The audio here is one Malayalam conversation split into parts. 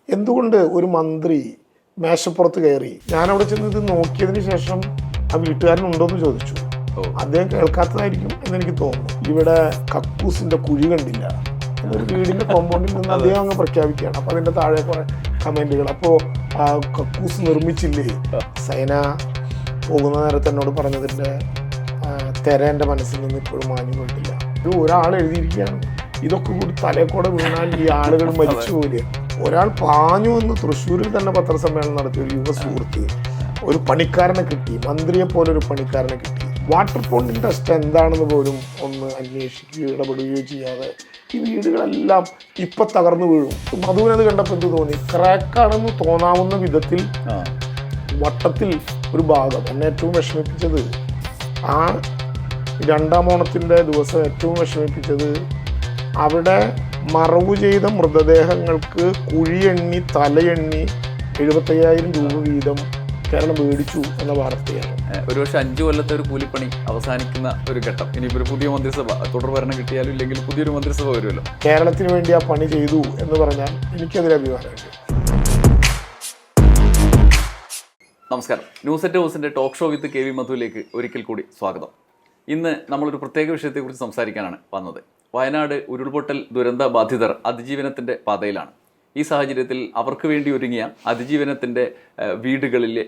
എന്തുകൊണ്ട് ഒരു മന്ത്രി മേശപ്പുറത്ത് കയറി? ഞാനവിടെ ചെന്ന് ഇത് നോക്കിയതിന് ശേഷം ആ വീട്ടുകാരനുണ്ടോയെന്ന് ചോദിച്ചു. അദ്ദേഹം കേൾക്കാത്തതായിരിക്കും എന്നെനിക്ക് തോന്നുന്നു. ഇവിടെ കക്കൂസിന്റെ കുഴി കണ്ടില്ല എന്നൊരു വീടിന്റെ കോമ്പൗണ്ടിൽ നിന്ന് അദ്ദേഹം അങ്ങ് പ്രഖ്യാപിക്കുകയാണ്. അപ്പോൾ അതിന്റെ താഴെ കുറെ കമന്റുകൾ. അപ്പോൾ ആ കക്കൂസ് നിർമ്മിച്ചില്ലേ? സൈന പോകുന്ന നേരത്തെ എന്നോട് പറഞ്ഞതിന്റെ തെര എൻ്റെ മനസ്സിൽ നിന്ന് ഇപ്പോഴും മാഞ്ഞു പോയിട്ടില്ല. ഒരാൾ എഴുതിയിരിക്കുകയാണ്, ഇതൊക്കെ കൂടി തലക്കൂടെ വീണാൽ ഈ ആളുകൾ മരിച്ചു പോലെ. ഒരാൾ പാഞ്ഞു എന്ന് തൃശ്ശൂരിൽ തന്നെ പത്രസമ്മേളനം നടത്തിയ ഒരു യുവ സുഹൃത്ത് ഒരു പണിക്കാരനെ കിട്ടി, മന്ത്രിയെ പോലെ ഒരു പണിക്കാരനെ കിട്ടി. വാട്ടർ ഫോണ്ടിൻ്റെ ടെസ്റ്റ് എന്താണെന്ന് പോലും ഒന്ന് അന്വേഷിക്കുകയോ ഇടപെടുകയോ ചെയ്യാതെ ഈ വീടുകളെല്ലാം ഇപ്പം തകർന്നു വീഴും. മധുവിനത് കണ്ടപ്പോൾ എന്ത് തോന്നി? ക്രാക്കാണെന്ന് തോന്നാവുന്ന വിധത്തിൽ വട്ടത്തിൽ ഒരു ഭാഗം. എന്നെ ഏറ്റവും വിഷമിപ്പിച്ചത് ആ രണ്ടാം ഓണത്തിൻ്റെ ദിവസം ഏറ്റവും വിഷമിപ്പിച്ചത് അവിടെ മറവു ചെയ്ത മൃതദേഹങ്ങൾക്ക് കുഴിയെണ്ണി തലയെണ്ണി 75,000 രൂപ വീതം കേരളം മേടിച്ചു എന്ന വാർത്തയാണ്. ഒരുപക്ഷെ 5 കൊല്ലത്തെ ഒരു കൂലിപ്പണി അവസാനിക്കുന്ന ഒരു ഘട്ടം. ഇനിയിപ്പോൾ ഒരു പുതിയ മന്ത്രിസഭ തുടർഭരണം കിട്ടിയാലും ഇല്ലെങ്കിൽ പുതിയൊരു മന്ത്രിസഭ വരുമല്ലോ. കേരളത്തിന് വേണ്ടി ആ പണി ചെയ്തു എന്ന് പറഞ്ഞാൽ എനിക്കതിൽ അഭിമാനമുണ്ട്. നമസ്കാരം. ന്യൂസ് അറ്റ് ഹൗസിൻ്റെ ടോക്ക് ഷോ വിത്ത് KV മധുവിലേക്ക് ഒരിക്കൽ കൂടി സ്വാഗതം. ഇന്ന് നമ്മളൊരു പ്രത്യേക വിഷയത്തെക്കുറിച്ച് സംസാരിക്കാനാണ് വന്നത്. വയനാട് ഉരുൾപൊട്ടൽ ദുരന്ത ബാധിതർ അതിജീവനത്തിൻ്റെ പാതയിലാണ്. ഈ സാഹചര്യത്തിൽ അവർക്ക് വേണ്ടി ഒരുങ്ങിയ അതിജീവനത്തിൻ്റെ വീടുകളിലെ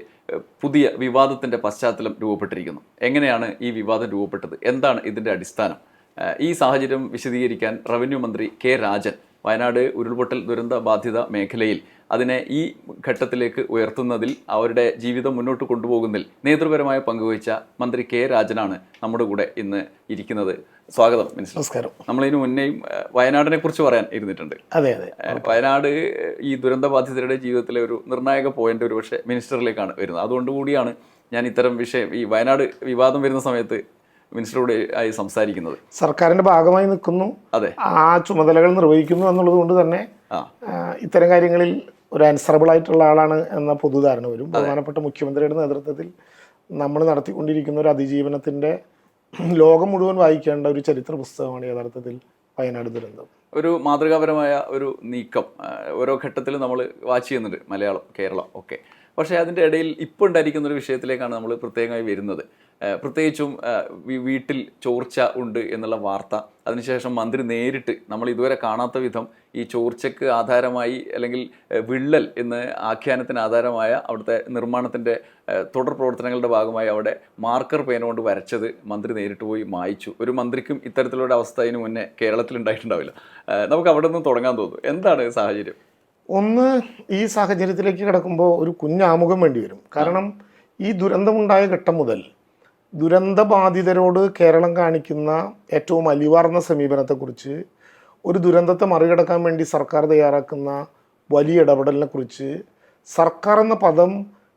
പുതിയ വിവാദത്തിൻ്റെ പശ്ചാത്തലം രൂപപ്പെട്ടിരിക്കുന്നു. എങ്ങനെയാണ് ഈ വിവാദം രൂപപ്പെട്ടത്? എന്താണ് ഇതിൻ്റെ അടിസ്ഥാനം? ഈ സാഹചര്യം വിശദീകരിക്കാൻ റവന്യൂ മന്ത്രി കെ രാജൻ വയനാട് ഉരുൾപൊട്ടൽ ദുരന്ത ബാധിത മേഖലയിൽ അതിനെ ഈ ഘട്ടത്തിലേക്ക് ഉയർത്തുന്നതിൽ, അവരുടെ ജീവിതം മുന്നോട്ട് കൊണ്ടുപോകുന്നതിൽ നേതൃപരമായ പങ്കുവഹിച്ച മന്ത്രി കെ രാജനാണ് നമ്മുടെ കൂടെ ഇന്ന് ഇരിക്കുന്നത്. സ്വാഗതം മിനിസ്റ്റർ. നമസ്കാരം. നമ്മളിതിനു മുന്നേയും വയനാടിനെ കുറിച്ച് പറയാൻ ഇരുന്നിട്ടുണ്ട്. അതെ അതെ. വയനാട് ഈ ദുരന്ത ബാധിതരുടെ ജീവിതത്തിലെ ഒരു നിർണായക പോയിന്റ് ഒരുപക്ഷെ മിനിസ്റ്ററിലേക്കാണ് വരുന്നത്. അതുകൊണ്ടുകൂടിയാണ് ഞാൻ ഇത്തരം വിഷയം, ഈ വയനാട് വിവാദം വരുന്ന സമയത്ത് മിനിസ്റ്ററോട് ആയി സംസാരിക്കുന്നത്. സർക്കാരിന്റെ ഭാഗമായി നിൽക്കുന്നു, അതെ, ആ ചുമതലകൾ നിർവഹിക്കുന്നു എന്നുള്ളത് കൊണ്ട് തന്നെ ഇത്തരം കാര്യങ്ങളിൽ ഒരു ആൻസറബിൾ ആയിട്ടുള്ള ആളാണ് എന്ന പൊതുധാരണ വരും. ബഹുമാനപ്പെട്ട മുഖ്യമന്ത്രിയുടെ നേതൃത്വത്തിൽ നമ്മൾ നടത്തിക്കൊണ്ടിരിക്കുന്ന ഒരു അതിജീവനത്തിന്റെ ലോകം മുഴുവൻ വായിക്കേണ്ട ഒരു ചരിത്ര പുസ്തകമാണ് യഥാർത്ഥത്തിൽ വയനാട് ദുരന്തം. ഒരു മാതൃകാപരമായ ഒരു നീക്കം ഓരോ ഘട്ടത്തിലും നമ്മൾ വാച്ച് ചെയ്യുന്നുണ്ട്, മലയാളം, കേരളം ഒക്കെ. പക്ഷേ അതിൻ്റെ ഇടയിൽ ഇപ്പോൾ ഉണ്ടായിരിക്കുന്ന ഒരു വിഷയത്തിലേക്കാണ് നമ്മൾ പ്രത്യേകമായി വരുന്നത്. പ്രത്യേകിച്ചും വീട്ടിൽ ചോർച്ച ഉണ്ട് എന്നുള്ള വാർത്ത, അതിനുശേഷം മന്ത്രി നേരിട്ട് നമ്മൾ ഇതുവരെ കാണാത്ത വിധം ഈ ചോർച്ചയ്ക്ക് ആധാരമായി അല്ലെങ്കിൽ വിള്ളൽ എന്ന് ആഖ്യാനത്തിന് ആധാരമായ അവിടുത്തെ നിർമ്മാണത്തിൻ്റെ തുടർ പ്രവർത്തനങ്ങളുടെ ഭാഗമായി അവിടെ മാർക്കർ പേന കൊണ്ട് വരച്ചത് മന്ത്രി നേരിട്ട് പോയി മായ്ച്ചു. ഒരു മന്ത്രിക്കും ഇത്തരത്തിലുള്ള അവസ്ഥ അതിന് മുന്നേ കേരളത്തിൽ ഉണ്ടായിട്ടുണ്ടാവില്ല. നമുക്ക് അവിടെ നിന്ന് തുടങ്ങാൻ തോന്നുന്നു. എന്താണ് സാഹചര്യം? ഒന്ന്, ഈ സാഹചര്യത്തിലേക്ക് കിടക്കുമ്പോൾ ഒരു കുഞ്ഞാമുഖം വേണ്ടി വരും. കാരണം ഈ ദുരന്തമുണ്ടായ ഘട്ടം മുതൽ ദുരന്തബാധിതരോട് കേരളം കാണിക്കുന്ന ഏറ്റവും അലിവാർന്ന സമീപനത്തെക്കുറിച്ച്, ഒരു ദുരന്തത്തെ മറികടക്കാൻ വേണ്ടി സർക്കാർ തയ്യാറാക്കുന്ന വലിയ ഇടപെടലിനെ കുറിച്ച്, സർക്കാർ എന്ന പദം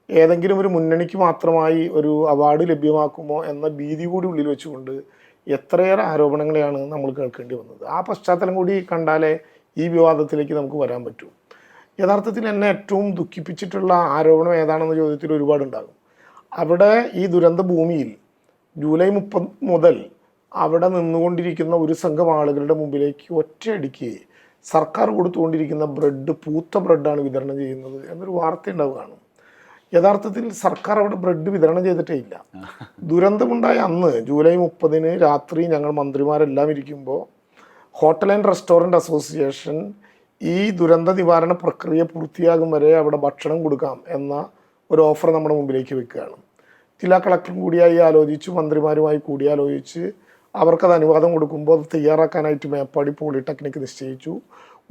ഏതെങ്കിലും ഒരു മുന്നണിക്ക് മാത്രമായി ഒരു അവാർഡ് ലഭ്യമാക്കുമോ എന്ന ഭീതി കൂടി ഉള്ളിൽ വെച്ചുകൊണ്ട് എത്രയേറെ ആരോപണങ്ങളെയാണ് നമ്മൾ കേൾക്കേണ്ടി വന്നത്. ആ പശ്ചാത്തലം കൂടി കണ്ടാലേ ഈ വിവാദത്തിലേക്ക് നമുക്ക് വരാൻ പറ്റൂ. യഥാർത്ഥത്തിൽ എന്നെ ഏറ്റവും ദുഃഖിപ്പിച്ചിട്ടുള്ള ആരോപണം ഏതാണെന്ന ചോദ്യത്തിൽ ഒരുപാടുണ്ടാകും. അവിടെ ഈ ദുരന്ത ഭൂമിയിൽ ജൂലൈ 30 മുതൽ അവിടെ നിന്നുകൊണ്ടിരിക്കുന്ന ഒരു സംഘം ആളുകളുടെ മുമ്പിലേക്ക് ഒറ്റയടിക്ക് സർക്കാർ കൊടുത്തുകൊണ്ടിരിക്കുന്ന ബ്രെഡ്, പൂത്ത ബ്രെഡാണ് വിതരണം ചെയ്യുന്നത് എന്നൊരു വാർത്ത ഉണ്ടാവുകയാണ്. യഥാർത്ഥത്തിൽ സർക്കാർ അവിടെ ബ്രെഡ് വിതരണം ചെയ്തിട്ടേ ഇല്ല. ദുരന്തമുണ്ടായ അന്ന് ജൂലൈ 30 രാത്രി ഞങ്ങൾ മന്ത്രിമാരെല്ലാം ഇരിക്കുമ്പോൾ ഹോട്ടൽ ആൻഡ് റെസ്റ്റോറൻറ്റ് അസോസിയേഷൻ ഈ ദുരന്ത നിവാരണ പ്രക്രിയ പൂർത്തിയാകും വരെ അവിടെ ഭക്ഷണം കൊടുക്കാം എന്ന ഒരു ഓഫർ നമ്മുടെ മുമ്പിലേക്ക് വെക്കുകയാണ്. ജില്ലാ കളക്ടറും കൂടിയായി ആലോചിച്ച്, മന്ത്രിമാരുമായി കൂടിയാലോചിച്ച് അവർക്കത് അനുവാദം കൊടുക്കുമ്പോൾ അത് തയ്യാറാക്കാനായിട്ട് മേപ്പാടി പോളിടെക്നിക് നിശ്ചയിച്ചു.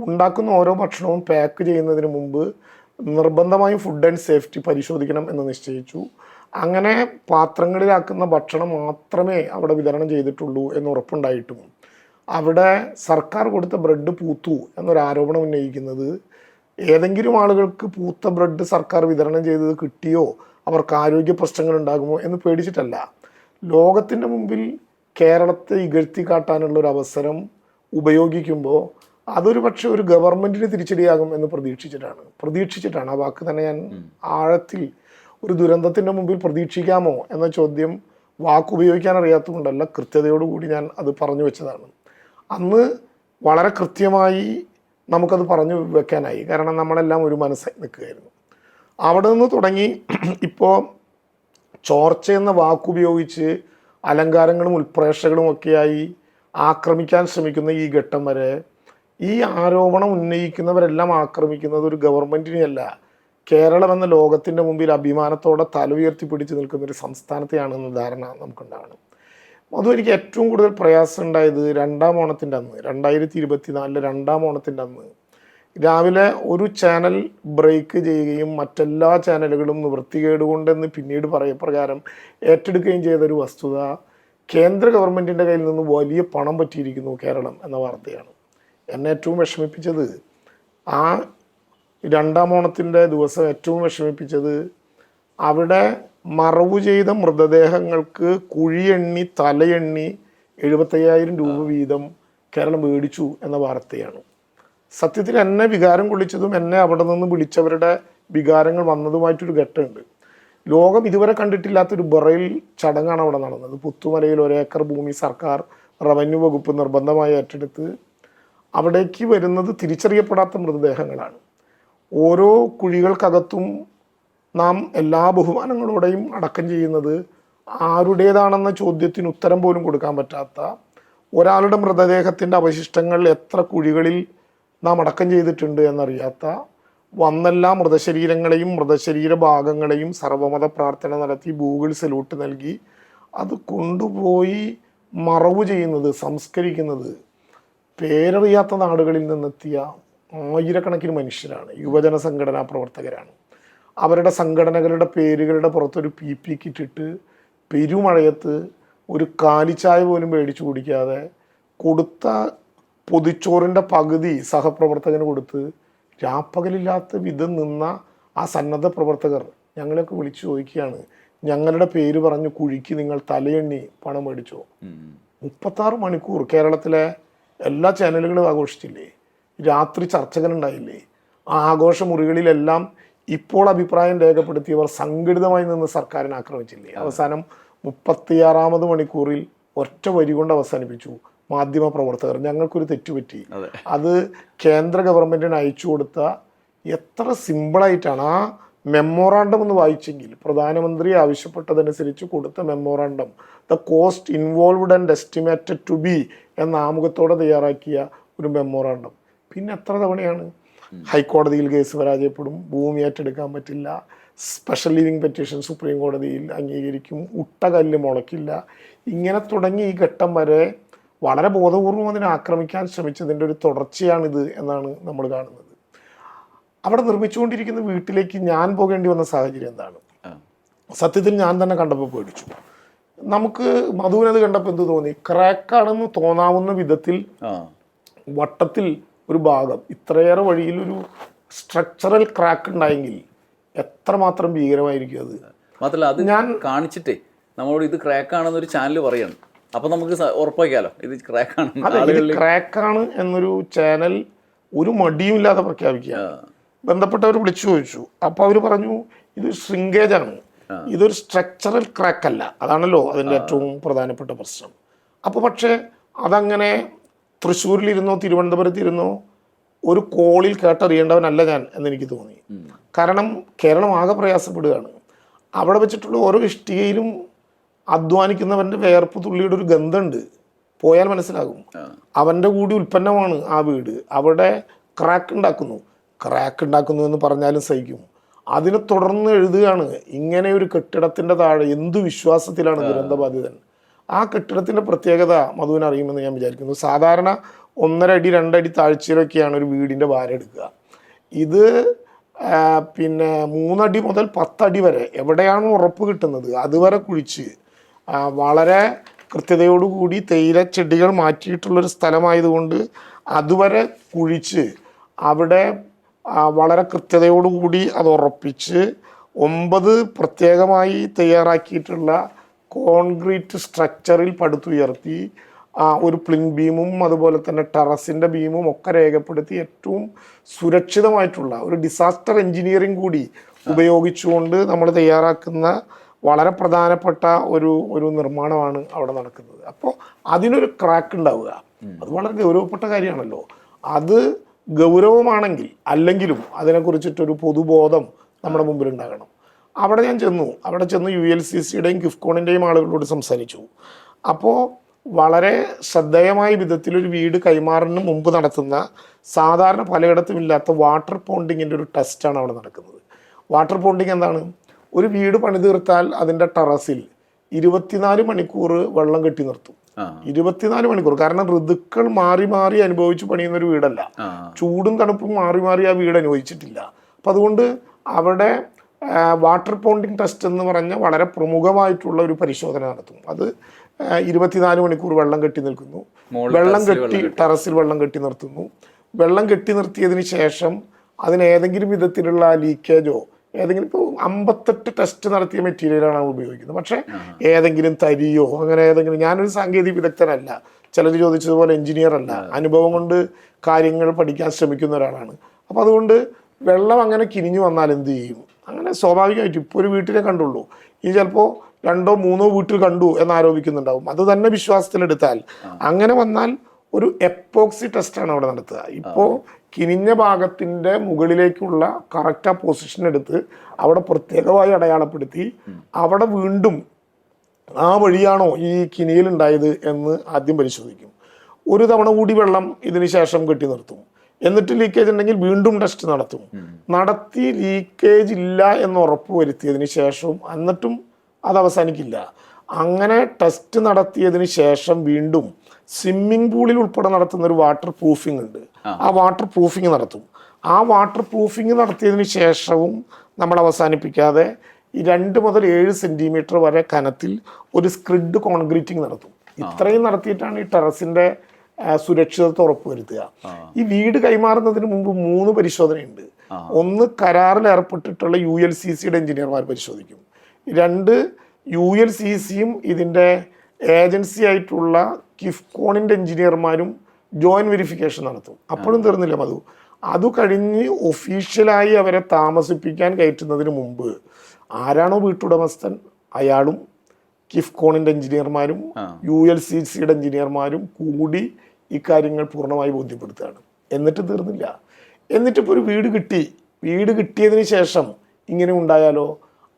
ഉണ്ടാക്കുന്ന ഓരോ ഭക്ഷണവും പാക്ക് ചെയ്യുന്നതിന് മുമ്പ് നിർബന്ധമായും ഫുഡ് ആൻഡ് സേഫ്റ്റി പരിശോധിക്കണം എന്ന് നിശ്ചയിച്ചു. അങ്ങനെ പാത്രങ്ങളിലാക്കുന്ന ഭക്ഷണം മാത്രമേ അവിടെ വിതരണം ചെയ്തിട്ടുള്ളൂ എന്ന് ഉറപ്പുണ്ടായിട്ടും അവിടെ സർക്കാർ കൊടുത്ത ബ്രെഡ് പൂത്തു എന്നൊരു ആരോപണം ഉന്നയിക്കുന്നത് ഏതെങ്കിലും ആളുകൾക്ക് പൂത്ത ബ്രെഡ് സർക്കാർ വിതരണം ചെയ്തത് കിട്ടിയോ, അവർക്ക് ആരോഗ്യ പ്രശ്നങ്ങൾ ഉണ്ടാകുമോ എന്ന് പേടിച്ചിട്ടല്ല. ലോകത്തിൻ്റെ മുമ്പിൽ കേരളത്തെ ഇകഴ്ത്തി കാട്ടാനുള്ള ഒരു അവസരം ഉപയോഗിക്കുമ്പോൾ അതൊരു പക്ഷേ ഒരു ഗവൺമെൻറ്റിന് തിരിച്ചടിയാകും എന്ന് പ്രതീക്ഷിച്ചിട്ടാണ്. ആ വാക്ക് തന്നെ ഞാൻ ആഴത്തിൽ, ഒരു ദുരന്തത്തിൻ്റെ മുമ്പിൽ പ്രതീക്ഷിക്കാമോ എന്ന ചോദ്യം വാക്കുപയോഗിക്കാൻ അറിയാത്തതുകൊണ്ടല്ല, കൃത്യതയോടുകൂടി ഞാൻ അത് പറഞ്ഞു വെച്ചതാണ്. അന്ന് വളരെ കൃത്യമായി നമുക്കത് പറഞ്ഞു വെക്കാനായി. കാരണം നമ്മളെല്ലാം ഒരു മനസ്സായി നിൽക്കുകയായിരുന്നു. അവിടെ നിന്ന് തുടങ്ങി ഇപ്പോൾ ചോർച്ച എന്ന വാക്കുപയോഗിച്ച് അലങ്കാരങ്ങളും ഉൽപ്രേക്ഷകളും ഒക്കെയായി ആക്രമിക്കാൻ ശ്രമിക്കുന്ന ഈ ഘട്ടം വരെ ഈ ആരോപണം ഉന്നയിക്കുന്നവരെല്ലാം ആക്രമിക്കുന്നത് ഒരു ഗവൺമെൻറ്റിനെയല്ല, കേരളം എന്ന ലോകത്തിൻ്റെ മുമ്പിൽ അഭിമാനത്തോടെ തല ഉയർത്തി പിടിച്ച് നിൽക്കുന്ന ഒരു സംസ്ഥാനത്തെയാണെന്ന ധാരണ നമുക്കുണ്ടാകണം. അതും എനിക്ക് ഏറ്റവും കൂടുതൽ പ്രയാസം ഉണ്ടായത് രണ്ടാം ഓണത്തിൻ്റെ അന്ന്, 2024 രണ്ടാം ഓണത്തിൻ്റെ അന്ന് രാവിലെ ഒരു ചാനൽ ബ്രേക്ക് ചെയ്യുകയും മറ്റെല്ലാ ചാനലുകളും നിവൃത്തികേട് കൊണ്ടെന്ന് പിന്നീട് പ്രകാരം ഏറ്റെടുക്കുകയും ചെയ്തൊരു വസ്തുത, കേന്ദ്ര ഗവൺമെൻറ്റിൻ്റെ കയ്യിൽ നിന്ന് വലിയ പണം പറ്റിയിരിക്കുന്നു കേരളം എന്ന വാർത്തയാണ്. എന്നെ ഏറ്റവും വിഷമിപ്പിച്ചത്, ആ രണ്ടാം ഓണത്തിൻ്റെ ദിവസം ഏറ്റവും വിഷമിപ്പിച്ചത്, അവിടെ മറവു ചെയ്ത മൃതദേഹങ്ങൾക്ക് കുഴിയെണ്ണി തലയെണ്ണി 75,000 രൂപ വീതം കേരളം മേടിച്ചു എന്ന വാർത്തയാണ്. സത്യത്തിൽ എന്നെ വികാരം കൊള്ളിച്ചതും എന്നെ അവിടെ നിന്ന് വിളിച്ചവരുടെ വികാരങ്ങൾ വന്നതുമായിട്ടൊരു ഘട്ടമുണ്ട്. ലോകം ഇതുവരെ കണ്ടിട്ടില്ലാത്തൊരു ബറയിൽ ചടങ്ങാണ് അവിടെ നടന്നത്. പുത്തുമലയിൽ 1 ഏക്കർ ഭൂമി സർക്കാർ റവന്യൂ വകുപ്പ് നിർബന്ധമായി ഏറ്റെടുത്ത് അവിടേക്ക് വരുന്നത് തിരിച്ചറിയപ്പെടാത്ത മൃതദേഹങ്ങളാണ്. ഓരോ കുഴികൾക്കകത്തും നാം എല്ലാ ബഹുമാനങ്ങളോടെയും അടക്കം ചെയ്യുന്നത് ആരുടേതാണെന്ന ചോദ്യത്തിന് ഉത്തരം പോലും കൊടുക്കാൻ പറ്റാത്ത ഒരാളുടെ മൃതദേഹത്തിൻ്റെ അവശിഷ്ടങ്ങൾ എത്ര കുഴികളിൽ നാം അടക്കം ചെയ്തിട്ടുണ്ട് എന്നറിയാത്ത, വന്നെല്ലാ മൃതശരീരങ്ങളെയും മൃതശരീര ഭാഗങ്ങളെയും സർവമത പ്രാർത്ഥന നടത്തി ഗൂഗിൾ സല്യൂട്ട് നൽകി അത് കൊണ്ടുപോയി മറവു ചെയ്യുന്നത്, സംസ്കരിക്കുന്നത് പേരറിയാത്ത നാടുകളിൽ നിന്നെത്തിയ ആയിരക്കണക്കിന് മനുഷ്യരാണ്, യുവജന സംഘടനാ പ്രവർത്തകരാണ്. അവരുടെ സംഘടനകളുടെ പേരുകളുടെ പുറത്തൊരു PP കിറ്റിട്ട് പെരുമഴയത്ത് ഒരു കാലിച്ചായ പോലും മേടിച്ചു കുടിക്കാതെ കൊടുത്ത പൊതിച്ചോറിൻ്റെ പകുതി സഹപ്രവർത്തകന് കൊടുത്ത് രാപ്പകലില്ലാത്ത വിധം നിന്ന ആ സന്നദ്ധ പ്രവർത്തകർ ഞങ്ങളെയൊക്കെ വിളിച്ചു ചോദിക്കുകയാണ്, ഞങ്ങളുടെ പേര് പറഞ്ഞു കുഴിക്ക് നിങ്ങൾ തലയെണ്ണി പണം മേടിച്ചോ? 36 മണിക്കൂർ കേരളത്തിലെ എല്ലാ ചാനലുകളും ആഘോഷിച്ചില്ലേ? രാത്രി ചർച്ചകളുണ്ടായില്ലേ? ആ ആഘോഷ മുറികളിലെല്ലാം ഇപ്പോൾ അഭിപ്രായം രേഖപ്പെടുത്തിയവർ സംഘടിതമായി നിന്ന് സർക്കാരിനെ ആക്രമിച്ചില്ലേ? അവസാനം 36ാമത് മണിക്കൂറിൽ ഒറ്റ വരി കൊണ്ട് അവസാനിപ്പിച്ചു, മാധ്യമ പ്രവർത്തകർ ഞങ്ങൾക്കൊരു തെറ്റുപറ്റി. അത് കേന്ദ്ര ഗവൺമെൻറ്റിന് അയച്ചു കൊടുത്ത എത്ര സിമ്പിളായിട്ടാണ് ആ മെമ്മോറാണ്ടം എന്ന് വായിച്ചെങ്കിൽ, പ്രധാനമന്ത്രി ആവശ്യപ്പെട്ടതനുസരിച്ച് കൊടുത്ത memorandum, the cost involved and estimated to be എന്ന ആമുഖത്തോടെ തയ്യാറാക്കിയ ഒരു മെമ്മോറാണ്ടം. പിന്നെ എത്ര തവണയാണ് ഹൈക്കോടതിയിൽ കേസ് പരാജയപ്പെടും, ഭൂമി ഏറ്റെടുക്കാൻ പറ്റില്ല, സ്പെഷ്യൽ ലീവിങ് പെറ്റീഷൻ സുപ്രീം കോടതിയിൽ അംഗീകരിക്കും, ഉട്ടകല്ല് മുളയ്ക്കില്ല, ഇങ്ങനെ തുടങ്ങി ഈ ഘട്ടം വരെ വളരെ ബോധപൂർവം അതിനെ ആക്രമിക്കാൻ ശ്രമിച്ചതിൻ്റെ ഒരു തുടർച്ചയാണിത് എന്നാണ് നമ്മൾ കാണുന്നത്. അവിടെ നിർമ്മിച്ചുകൊണ്ടിരിക്കുന്ന വീട്ടിലേക്ക് ഞാൻ പോകേണ്ടി വന്ന സാഹചര്യം എന്താണ്? സത്യത്തിൽ ഞാൻ തന്നെ കണ്ടപ്പോൾ പേടിച്ചു. നമുക്ക് മധുവിനത് കണ്ടപ്പോൾ എന്ത് തോന്നി? ക്രാക്കാണെന്ന് തോന്നാവുന്ന വിധത്തിൽ വട്ടത്തിൽ ഒരു ഭാഗം, ഇത്രയേറെ വഴിയിൽ ഒരു സ്ട്രക്ചറൽ ക്രാക്ക് ഉണ്ടായെങ്കിൽ എത്രമാത്രം ഭീകരമായിരിക്കും അത്. മാത്രമല്ല അത് ഞാൻ കാണിച്ചിട്ടേ നമ്മളോട് ഇത് ക്രാക്കാണെന്നൊരു ചാനൽ പറയണം, അപ്പൊ നമുക്ക് ഉറപ്പാക്കാലോ ഇത് ക്രാക്കാണ്. ക്രാക്കാണ് എന്നൊരു ചാനൽ ഒരു മടിയുമില്ലാതെ പ്രഖ്യാപിക്കുക. ബന്ധപ്പെട്ടവർ വിളിച്ചു ചോദിച്ചു, അപ്പോൾ അവർ പറഞ്ഞു ഇത് ശ്രിങ്കേജ് ആണ്, ഇതൊരു സ്ട്രക്ചറൽ ക്രാക്ക് അല്ല. അതാണല്ലോ അതിൻ്റെ ഏറ്റവും പ്രധാനപ്പെട്ട പ്രശ്നം. അപ്പോൾ പക്ഷേ അതങ്ങനെ തൃശ്ശൂരിലിരുന്നോ തിരുവനന്തപുരത്തിരുന്നോ ഒരു കോളിൽ കേട്ടറിയേണ്ടവനല്ല ഞാൻ എന്നെനിക്ക് തോന്നി. കാരണം കേരളം ആകെ പ്രയാസപ്പെടുകയാണ്. അവിടെ വെച്ചിട്ടുള്ള ഓരോ ഇഷ്ടികയിലും അധ്വാനിക്കുന്നവൻ്റെ വേർപ്പ് തുള്ളിയുടെ ഒരു ഗന്ധമുണ്ട്, പോയാൽ മനസ്സിലാകും. അവൻ്റെ കൂടി ഉൽപ്പന്നമാണ് ആ വീട്. അവിടെ ക്രാക്ക് ഉണ്ടാക്കുന്നു എന്ന് പറഞ്ഞാലും സഹിക്കും. അതിനെ തുടർന്ന് എഴുതുകയാണ്, ഇങ്ങനെ ഒരു കെട്ടിടത്തിൻ്റെ താഴെ എന്തു വിശ്വാസത്തിലാണ് ദുരന്തബാധിതൻ. ആ കെട്ടിടത്തിൻ്റെ പ്രത്യേകത മധുവിന് അറിയുമെന്ന് ഞാൻ വിചാരിക്കുന്നു. സാധാരണ 1.5 അടി 2 അടി താഴ്ചയിലൊക്കെയാണ് ഒരു വീടിൻ്റെ ഭാരം എടുക്കുക. ഇത് പിന്നെ 3 അടി മുതൽ 10 അടി വരെ എവിടെയാണ് ഉറപ്പ് കിട്ടുന്നത് അതുവരെ കുഴിച്ച് വളരെ കൃത്യതയോടുകൂടി തേയില ചെടികൾ മാറ്റിയിട്ടുള്ളൊരു സ്ഥലമായതുകൊണ്ട് അതുവരെ കുഴിച്ച് അവിടെ വളരെ കൃത്യതയോടുകൂടി അത് ഉറപ്പിച്ച് 9 പ്രത്യേകമായി തയ്യാറാക്കിയിട്ടുള്ള കോൺക്രീറ്റ് സ്ട്രക്ചറിൽ പടുത്തുയർത്തി ഒരു പ്ലിൻ ബീമും അതുപോലെ തന്നെ ടെറസിൻ്റെ ബീമും ഒക്കെ രേഖപ്പെടുത്തി ഏറ്റവും സുരക്ഷിതമായിട്ടുള്ള ഒരു ഡിസാസ്റ്റർ എഞ്ചിനീയറിംഗ് കൂടി ഉപയോഗിച്ചുകൊണ്ട് നമ്മൾ തയ്യാറാക്കുന്ന വളരെ പ്രധാനപ്പെട്ട ഒരു നിർമ്മാണമാണ് അവിടെ നടക്കുന്നത്. അപ്പോൾ അതിനൊരു ക്രാക്ക് ഉണ്ടാവുക അത് വളരെ ഗൗരവപ്പെട്ട കാര്യമാണല്ലോ. അത് ഗൗരവമാണെങ്കിൽ അല്ലെങ്കിലും അതിനെക്കുറിച്ചിട്ടൊരു പൊതുബോധം നമ്മുടെ മുമ്പിൽ ഉണ്ടാകണം. അവിടെ ഞാൻ ചെന്ന് ULCCയുടെയും കിഫ്കോണിൻ്റെയും ആളുകളോട് സംസാരിച്ചു. അപ്പോൾ വളരെ ശ്രദ്ധേയമായ വിധത്തിൽ ഒരു വീട് കൈമാറുന്നതിന് മുമ്പ് നടത്തുന്ന സാധാരണ പലയിടത്തും ഇല്ലാത്ത വാട്ടർ പോണ്ടിങ്ങിൻ്റെ ഒരു ടെസ്റ്റാണ് അവിടെ നടക്കുന്നത്. വാട്ടർ പോണ്ടിങ് എന്താണ്? ഒരു വീട് പണി തീർത്താൽ അതിൻ്റെ ടെറസിൽ 24 മണിക്കൂർ വെള്ളം കെട്ടി നിർത്തും. 24 മണിക്കൂർ. കാരണം ഋതുക്കൾ മാറി മാറി അനുഭവിച്ച് പണിയുന്ന ഒരു വീടല്ല. ചൂടും തണുപ്പും മാറി മാറി ആ വീട് അനുഭവിച്ചിട്ടില്ല. അപ്പം അതുകൊണ്ട് അവിടെ വാട്ടർ പോണ്ടിങ് ടെസ്റ്റ് എന്ന് പറഞ്ഞ വളരെ പ്രമുഖമായിട്ടുള്ള ഒരു പരിശോധന നടത്തും. അത് 24 മണിക്കൂർ വെള്ളം കെട്ടി നിൽക്കുന്നു, ടെറസിൽ വെള്ളം കെട്ടി നിർത്തുന്നു. വെള്ളം കെട്ടി നിർത്തിയതിന് ശേഷം അതിന് ഏതെങ്കിലും വിധത്തിലുള്ള ലീക്കേജോ ഏതെങ്കിലും ഇപ്പോൾ 58 ടെസ്റ്റ് നടത്തിയ മെറ്റീരിയലാണ് ഉപയോഗിക്കുന്നത്. പക്ഷേ ഏതെങ്കിലും തരിയോ അങ്ങനെ ഏതെങ്കിലും, ഞാനൊരു സാങ്കേതിക വിദഗ്ധനല്ല, ചിലർ ചോദിച്ചതുപോലെ എഞ്ചിനീയർ അല്ല, അനുഭവം കൊണ്ട് കാര്യങ്ങൾ പഠിക്കാൻ ശ്രമിക്കുന്ന ഒരാളാണ്. അപ്പോൾ അതുകൊണ്ട് വെള്ളം അങ്ങനെ കിനിഞ്ഞു വന്നാൽ എന്ത് ചെയ്യും? അങ്ങനെ സ്വാഭാവികമായിട്ടും ഇപ്പോൾ ഒരു വീട്ടിലെ കണ്ടുള്ളൂ, ഇനി ചിലപ്പോൾ 2 or 3 വീട്ടിൽ കണ്ടു എന്ന് ആരോപിക്കുന്നുണ്ടാവും. അത് തന്നെ വിശ്വാസത്തിലെടുത്താൽ അങ്ങനെ വന്നാൽ ഒരു എപ്പോക്സി ടെസ്റ്റാണ് അവിടെ നടത്തുക. ഇപ്പോൾ കിനിഞ്ഞ ഭാഗത്തിൻ്റെ മുകളിലേക്കുള്ള കറക്റ്റ് ആ പൊസിഷൻ എടുത്ത് അവിടെ പ്രത്യേകമായി അടയാളപ്പെടുത്തി അവിടെ വീണ്ടും ആ വഴിയാണോ ഈ കിനിയലുണ്ടായത് എന്ന് ആദ്യം പരിശോധിക്കും. ഒരു തവണ കൂടി വെള്ളം ഇതിന് ശേഷം കെട്ടി നിർത്തും. എന്നിട്ട് ലീക്കേജ് ഉണ്ടെങ്കിൽ വീണ്ടും ടെസ്റ്റ് നടത്തി ലീക്കേജ് ഇല്ല എന്ന് ഉറപ്പ് വരുത്തിയതിന് ശേഷവും എന്നിട്ടും അത് അവസാനിക്കില്ല. അങ്ങനെ ടെസ്റ്റ് നടത്തിയതിന് ശേഷം വീണ്ടും സ്വിമ്മിംഗ് പൂളിൽ ഉൾപ്പെടെ നടത്തുന്ന ഒരു വാട്ടർ പ്രൂഫിംഗ് ഉണ്ട്. ആ വാട്ടർ പ്രൂഫിംഗ് നടത്തും. ആ വാട്ടർ പ്രൂഫിംഗ് നടത്തിയതിന് ശേഷവും നമ്മൾ അവസാനിപ്പിക്കാതെ 2 മുതൽ 7 സെൻറ്റിമീറ്റർ വരെ കനത്തിൽ ഒരു സ്ക്രിഡ് കോൺക്രീറ്റിംഗ് നടത്തും. ഇത്രയും നടത്തിയിട്ടാണ് ഈ ടെറസിൻ്റെ സുരക്ഷിതത്വം ഉറപ്പുവരുത്തുക. ഈ വീട് കൈമാറുന്നതിന് മുമ്പ് 3 പരിശോധനയുണ്ട്. ഒന്ന്, കരാറിൽ ഏർപ്പെട്ടിട്ടുള്ള ULCCയുടെ എഞ്ചിനീയർമാർ പരിശോധിക്കും. 2, ULCCയും ഇതിൻ്റെ ഏജൻസി ആയിട്ടുള്ള കിഫ്കോണിൻ്റെ എഞ്ചിനീയർമാരും ജോയിൻറ്റ് വെരിഫിക്കേഷൻ നടത്തും. അപ്പോഴും തീർന്നില്ല മധു. അത് കഴിഞ്ഞ് ഒഫീഷ്യലായി അവരെ താമസിപ്പിക്കാൻ കയറ്റുന്നതിന് മുമ്പ് ആരാണോ വീട്ടുടമസ്ഥൻ അയാളും കിഫ്കോണിൻ്റെ എഞ്ചിനീയർമാരും ULCCയുടെ എഞ്ചിനീയർമാരും കൂടി ഇക്കാര്യങ്ങൾ പൂർണ്ണമായി ബോധ്യപ്പെടുത്തുകയാണ്. എന്നിട്ട് തീർന്നില്ല. എന്നിട്ടിപ്പോൾ ഒരു വീട് കിട്ടിയതിന് ശേഷം ഇങ്ങനെ ഉണ്ടായാലോ?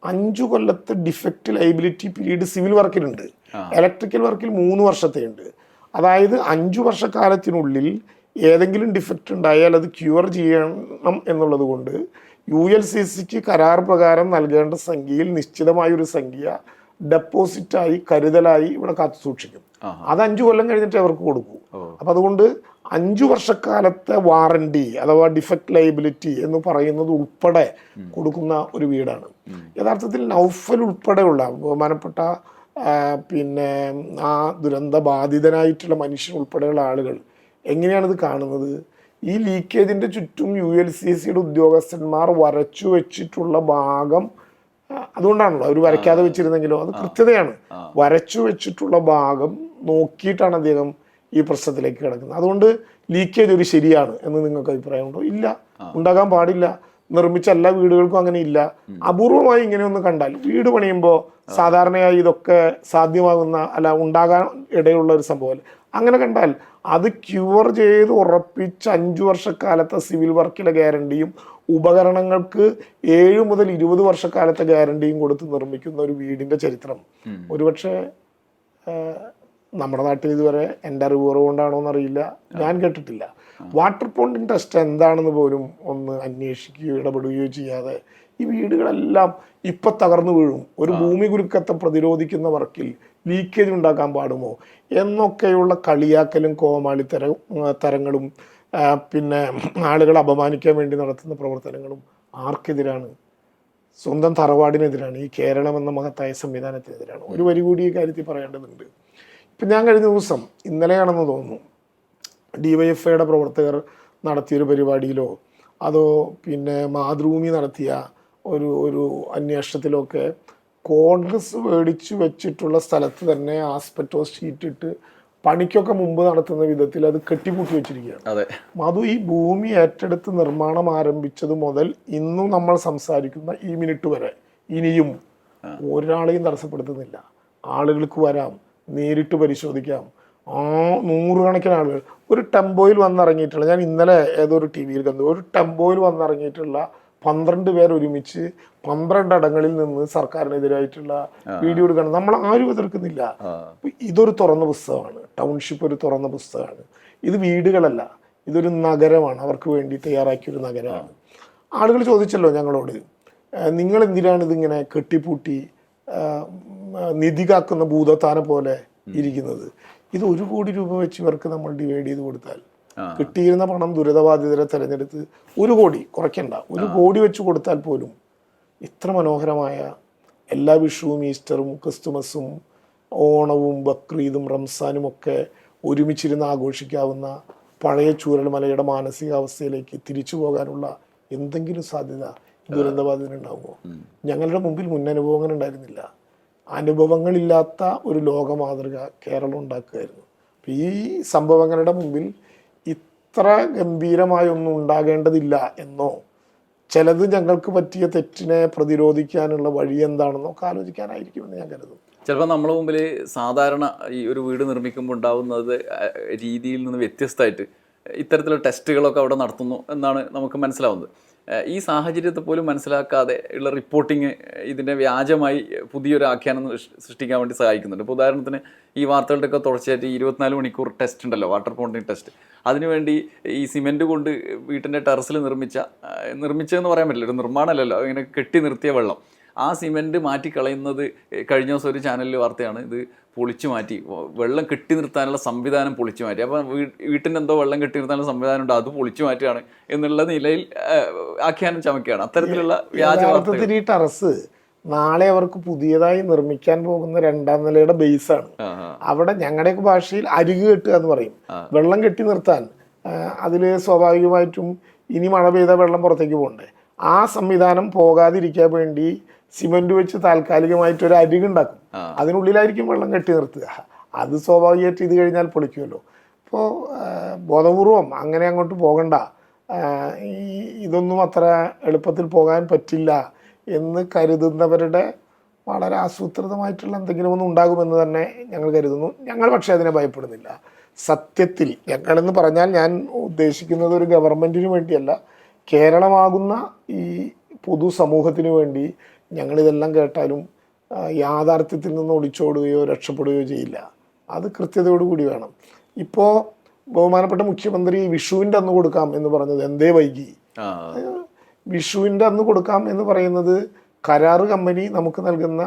5 കൊല്ലത്തെ ഡിഫക്റ്റ് ലൈബിലിറ്റി പീരീഡ് സിവിൽ വർക്കിലുണ്ട്. ഇലക്ട്രിക്കൽ വർക്കിൽ 3 വർഷത്തെ ഉണ്ട്. അതായത് 5 വർഷക്കാലത്തിനുള്ളിൽ ഏതെങ്കിലും ഡിഫക്റ്റ് ഉണ്ടായാൽ അത് ക്യൂർ ചെയ്യണം എന്നുള്ളത് കൊണ്ട് ULCCക്ക് കരാർ പ്രകാരം നൽകേണ്ട സംഖ്യയിൽ നിശ്ചിതമായൊരു സംഖ്യ ഡെപ്പോസിറ്റായി കരുതലായി ഇവിടെ കാത്തു സൂക്ഷിക്കും. അത് 5 കൊല്ലം കഴിഞ്ഞിട്ട് അവർക്ക് കൊടുക്കൂ. അപ്പം അതുകൊണ്ട് 5 വർഷക്കാലത്തെ വാറണ്ടി അഥവാ ഡിഫക്റ്റ് ലൈബിലിറ്റി എന്ന് പറയുന്നത് ഉൾപ്പെടെ കൊടുക്കുന്ന ഒരു വീടാണ്. യഥാർത്ഥത്തിൽ നൗഫൽ ഉൾപ്പെടെയുള്ള ബഹുമാനപ്പെട്ട പിന്നെ ആ ദുരന്ത ബാധിതനായിട്ടുള്ള മനുഷ്യൻ ഉൾപ്പെടെയുള്ള ആളുകൾ എങ്ങനെയാണിത് കാണുന്നത്? ഈ ലീക്കേജിൻ്റെ ചുറ്റും ULCCയുടെ ഉദ്യോഗസ്ഥന്മാർ വരച്ചു വെച്ചിട്ടുള്ള ഭാഗം, അതുകൊണ്ടാണല്ലോ അവർ വരയ്ക്കാതെ വെച്ചിരുന്നെങ്കിലോ, അത് കൃത്യതയാണ്. വരച്ചു വെച്ചിട്ടുള്ള ഭാഗം നോക്കിയിട്ടാണ് അദ്ദേഹം ഈ പ്രശ്നത്തിലേക്ക് കിടക്കുന്നത്. അതുകൊണ്ട് ലീക്കേജ് ഒരു ശരിയാണ് എന്ന് നിങ്ങൾക്ക് അഭിപ്രായമുണ്ടോ? ഇല്ല, ഉണ്ടാകാൻ പാടില്ല. നിർമ്മിച്ച എല്ലാ വീടുകൾക്കും അങ്ങനെ ഇല്ല. അപൂർവമായി ഇങ്ങനെയൊന്ന് കണ്ടാൽ, വീട് പണിയുമ്പോൾ സാധാരണയായി ഇതൊക്കെ സാധ്യമാകുന്ന ഉണ്ടാകാൻ ഇടയുള്ള ഒരു സംഭവം അങ്ങനെ കണ്ടാൽ അത് ക്യൂർ ചെയ്ത് ഉറപ്പിച്ച് 5 വർഷക്കാലത്തെ സിവിൽ വർക്കിലെ ഗ്യാരണ്ടിയും ഉപകരണങ്ങൾക്ക് 7 മുതൽ 20 വർഷക്കാലത്തെ ഗ്യാരണ്ടിയും കൊടുത്ത് നിർമ്മിക്കുന്ന ഒരു വീടിൻ്റെ ചരിത്രം ഒരുപക്ഷെ നമ്മുടെ നാട്ടിൽ ഇതുവരെ എൻ്റെ അറിവ് കുറവുകൊണ്ടാണോ എന്നറിയില്ല, ഞാൻ കേട്ടിട്ടില്ല. വാട്ടർ പോണ്ടിങ് ടെസ്റ്റ് എന്താണെന്ന് പോലും ഒന്ന് അന്വേഷിക്കുകയോ ഇടപെടുകയോ ചെയ്യാതെ ഈ വീടുകളെല്ലാം ഇപ്പം തകർന്നു വീഴും. ഒരു ഭൂമി കുലുക്കത്തെ പ്രതിരോധിക്കുന്ന വർക്കിൽ ലീക്കേജ് ഉണ്ടാക്കാൻ പാടുമോ എന്നൊക്കെയുള്ള കളിയാക്കലും തരങ്ങളും പിന്നെ ആളുകളെ അപമാനിക്കാൻ വേണ്ടി നടത്തുന്ന പ്രവർത്തനങ്ങളും ആർക്കെതിരാണ്? സ്വന്തം തറവാടിനെതിരാണ്. ഈ കേരളം എന്ന മഹത്തായ സംവിധാനത്തിനെതിരാണ്. ഒരു വരി കൂടി ഈ കാര്യത്തിൽ പറയേണ്ടതുണ്ട്. ഇപ്പം ഞാൻ കഴിഞ്ഞ ദിവസം, ഇന്നലെയാണെന്ന് തോന്നുന്നു, DYFIയുടെ പ്രവർത്തകർ നടത്തിയൊരു പരിപാടിയിലോ അതോ പിന്നെ മാതൃഭൂമി നടത്തിയ ഒരു അന്വേഷണത്തിലൊക്കെ കോൺഗ്രസ് മേടിച്ചു വെച്ചിട്ടുള്ള സ്ഥലത്ത് തന്നെ ആസ്പെറ്റോസ് ഷീറ്റിട്ട് പണിക്കൊക്കെ മുമ്പ് നടത്തുന്ന വിധത്തിൽ അത് കെട്ടിപ്പൂട്ടി വെച്ചിരിക്കുകയാണ്. മധു, ഈ ഭൂമി ഏറ്റെടുത്ത് നിർമ്മാണം ആരംഭിച്ചത് മുതൽ ഇന്നും നമ്മൾ സംസാരിക്കുന്ന ഈ മിനിറ്റ് വരെ ഇനിയും ഒരാളെയും തടസ്സപ്പെടുത്തുന്നില്ല. ആളുകൾക്ക് വരാം, നേരിട്ട് പരിശോധിക്കാം, നൂറുകണക്കിന് ആളുകൾ ഒരു ടെമ്പോയിൽ വന്നിറങ്ങിയിട്ടുള്ള, ഞാൻ ഇന്നലെ ഏതോ ഒരു ടി വിയിൽ കണ്ടു, ഒരു ടെമ്പോയിൽ വന്നിറങ്ങിയിട്ടുള്ള 12 പേർ ഒരുമിച്ച് 12 ഇടങ്ങളിൽ നിന്ന് സർക്കാരിനെതിരായിട്ടുള്ള വീഡിയോ എടുക്കണം. നമ്മൾ ആരും എതിർക്കുന്നില്ല. ഇതൊരു തുറന്ന പുസ്തകമാണ്. ടൗൺഷിപ്പ് ഒരു തുറന്ന പുസ്തകമാണ്. ഇത് വീടുകളല്ല, ഇതൊരു നഗരമാണ്. അവർക്ക് വേണ്ടി തയ്യാറാക്കിയൊരു നഗരമാണ്. ആളുകൾ ചോദിച്ചല്ലോ ഞങ്ങളോട്, നിങ്ങൾ എന്തിനാണ് ഇതിങ്ങനെ കെട്ടിപ്പൂട്ടി നിധി കാക്കുന്ന ഭൂതത്താനെ പോലെ ഇരിക്കുന്നത്? ഇത് 1 കോടി രൂപ വെച്ച് ഇവർക്ക് നമ്മൾ ഡിവൈഡ് ചെയ്ത് കൊടുത്താൽ കിട്ടിയിരുന്ന പണം ദുരിതബാധിതരെ തെരഞ്ഞെടുത്ത് 1 കോടി കുറയ്ക്കണ്ട, 1 കോടി വെച്ച് കൊടുത്താൽ പോലും ഇത്ര മനോഹരമായ എല്ലാ വിഷുവും ഈസ്റ്ററും ക്രിസ്തുമസും ഓണവും ബക്രീദും റംസാനും ഒക്കെ ഒരുമിച്ചിരുന്ന് ആഘോഷിക്കാവുന്ന പഴയ ചൂരൽമലയുടെ മാനസികാവസ്ഥയിലേക്ക് തിരിച്ചു പോകാനുള്ള എന്തെങ്കിലും സാധ്യത ദുരന്തബാധിതനുണ്ടാകുമോ? ഞങ്ങളുടെ മുമ്പിൽ മുന്നനുഭവങ്ങൾ ഉണ്ടായിരുന്നില്ല. അനുഭവങ്ങളില്ലാത്ത ഒരു ലോക മാതൃക കേരളം ഉണ്ടാക്കുകയായിരുന്നു. ഈ സംഭവങ്ങളുടെ മുമ്പിൽ ഇത്ര ഗംഭീരമായൊന്നും ഉണ്ടാകേണ്ടതില്ല എന്നോ, ചിലത് ഞങ്ങൾക്ക് പറ്റിയ തെറ്റിനെ പ്രതിരോധിക്കാനുള്ള വഴി എന്താണെന്നൊക്കെ ആലോചിക്കാനായിരിക്കുമെന്ന് ഞാൻ കരുതുന്നു. ചിലപ്പോൾ നമ്മളെ മുമ്പിൽ സാധാരണ ഈ ഒരു വീട് നിർമ്മിക്കുമ്പോൾ ഉണ്ടാകുന്നത് രീതിയിൽ നിന്ന് വ്യത്യസ്തമായിട്ട് ഇത്തരത്തിലുള്ള ടെസ്റ്റുകളൊക്കെ അവിടെ നടത്തുന്നു എന്നാണ് നമുക്ക് മനസ്സിലാവുന്നത്. ഈ സാഹചര്യത്തെ പോലും മനസ്സിലാക്കാതെ ഉള്ള റിപ്പോർട്ടിങ് ഇതിൻ്റെ വ്യാജമായി പുതിയൊരു ആഖ്യാനം സൃഷ്ടിക്കാൻ വേണ്ടി സഹായിക്കുന്നുണ്ട്. ഇപ്പോൾ ഉദാഹരണത്തിന് ഈ വാർത്തകളുടെയൊക്കെ തുടർച്ചയായിട്ട് 24 മണിക്കൂർ ടെസ്റ്റ് ഉണ്ടല്ലോ, വാട്ടർ ഫോണ്ടിങ് ടെസ്റ്റ്. അതിനുവേണ്ടി ഈ സിമെൻറ്റ് കൊണ്ട് വീട്ടിൻ്റെ ടെറസിൽ നിർമ്മിച്ചതെന്ന് പറയാൻ പറ്റില്ല, ഒരു നിർമ്മാണമല്ലല്ലോ, ഇങ്ങനെ കെട്ടി നിർത്തിയ വെള്ളം, ആ സിമെൻറ്റ് മാറ്റിക്കളയുന്നത് കഴിഞ്ഞ ദിവസം ഒരു ചാനലിൽ വാർത്തയാണ്. ഇത് പൊളിച്ചു മാറ്റി, വെള്ളം കെട്ടി നിർത്താനുള്ള സംവിധാനം പൊളിച്ചു മാറ്റി. അപ്പോൾ വീട്ടിൻ്റെ എന്തോ വെള്ളം കെട്ടി നിർത്താനുള്ള സംവിധാനം ഉണ്ട്, അത് പൊളിച്ചു മാറ്റുകയാണ് എന്നുള്ള നിലയിൽ ആഖ്യാനം ചമക്കുകയാണ്. അത്തരത്തിലുള്ള യഥാർത്ഥത്തിൽ ഈ ടെറസ് നാളെ അവർക്ക് പുതിയതായി നിർമ്മിക്കാൻ പോകുന്ന 2ാം നിലയുടെ ബേസാണ്. അവിടെ ഞങ്ങളുടെയൊക്കെ ഭാഷയിൽ അരികു കെട്ടുക എന്ന് പറയും. വെള്ളം കെട്ടി നിർത്താൻ അതിൽ സ്വാഭാവികമായിട്ടും ഇനി മഴ പെയ്താൽ വെള്ളം പുറത്തേക്ക് പോകണ്ടേ, ആ സംവിധാനം പോകാതിരിക്കാൻ വേണ്ടി സിമെന്റ് വെച്ച് താൽക്കാലികമായിട്ട് ഒരു അരികുണ്ടാക്കും. അതിനുള്ളിലായിരിക്കും വെള്ളം കെട്ടി നിർത്തുക. അത് സ്വാഭാവികമായിട്ട് ഇത് കഴിഞ്ഞാൽ പൊളിക്കുമല്ലോ. അപ്പോൾ ബോധപൂർവം അങ്ങനെ അങ്ങോട്ട് പോകണ്ട, ഇതൊന്നും അത്ര എളുപ്പത്തിൽ പോകാൻ പറ്റില്ല എന്ന് കരുതുന്നവരുടെ വളരെ ആസൂത്രിതമായിട്ടുള്ള എന്തെങ്കിലും ഒന്നും ഉണ്ടാകുമെന്ന് തന്നെ ഞങ്ങൾ കരുതുന്നു. ഞങ്ങൾ പക്ഷേ അതിനെ ഭയപ്പെടുന്നില്ല. സത്യത്തിൽ ഞങ്ങളെന്ന് പറഞ്ഞാൽ ഞാൻ ഉദ്ദേശിക്കുന്നത് ഒരു ഗവൺമെൻറ്റിന് വേണ്ടിയല്ല, കേരളമാകുന്ന ഈ പൊതുസമൂഹത്തിന് വേണ്ടി ഞങ്ങളിതെല്ലാം കേട്ടാലും യാഥാർത്ഥ്യത്തിൽ നിന്ന് ഒളിച്ചോടുകയോ രക്ഷപ്പെടുകയോ ചെയ്യില്ല. അത് കൃത്യതയോടുകൂടി വേണം. ഇപ്പോൾ ബഹുമാനപ്പെട്ട മുഖ്യമന്ത്രി വിഷുവിൻ്റെ അന്ന് കൊടുക്കാം എന്ന് പറഞ്ഞത് എന്തേ വൈകി? വിഷുവിൻ്റെ അന്ന് കൊടുക്കാം എന്ന് പറയുന്നത് കരാറ് കമ്പനി നമുക്ക് നൽകുന്ന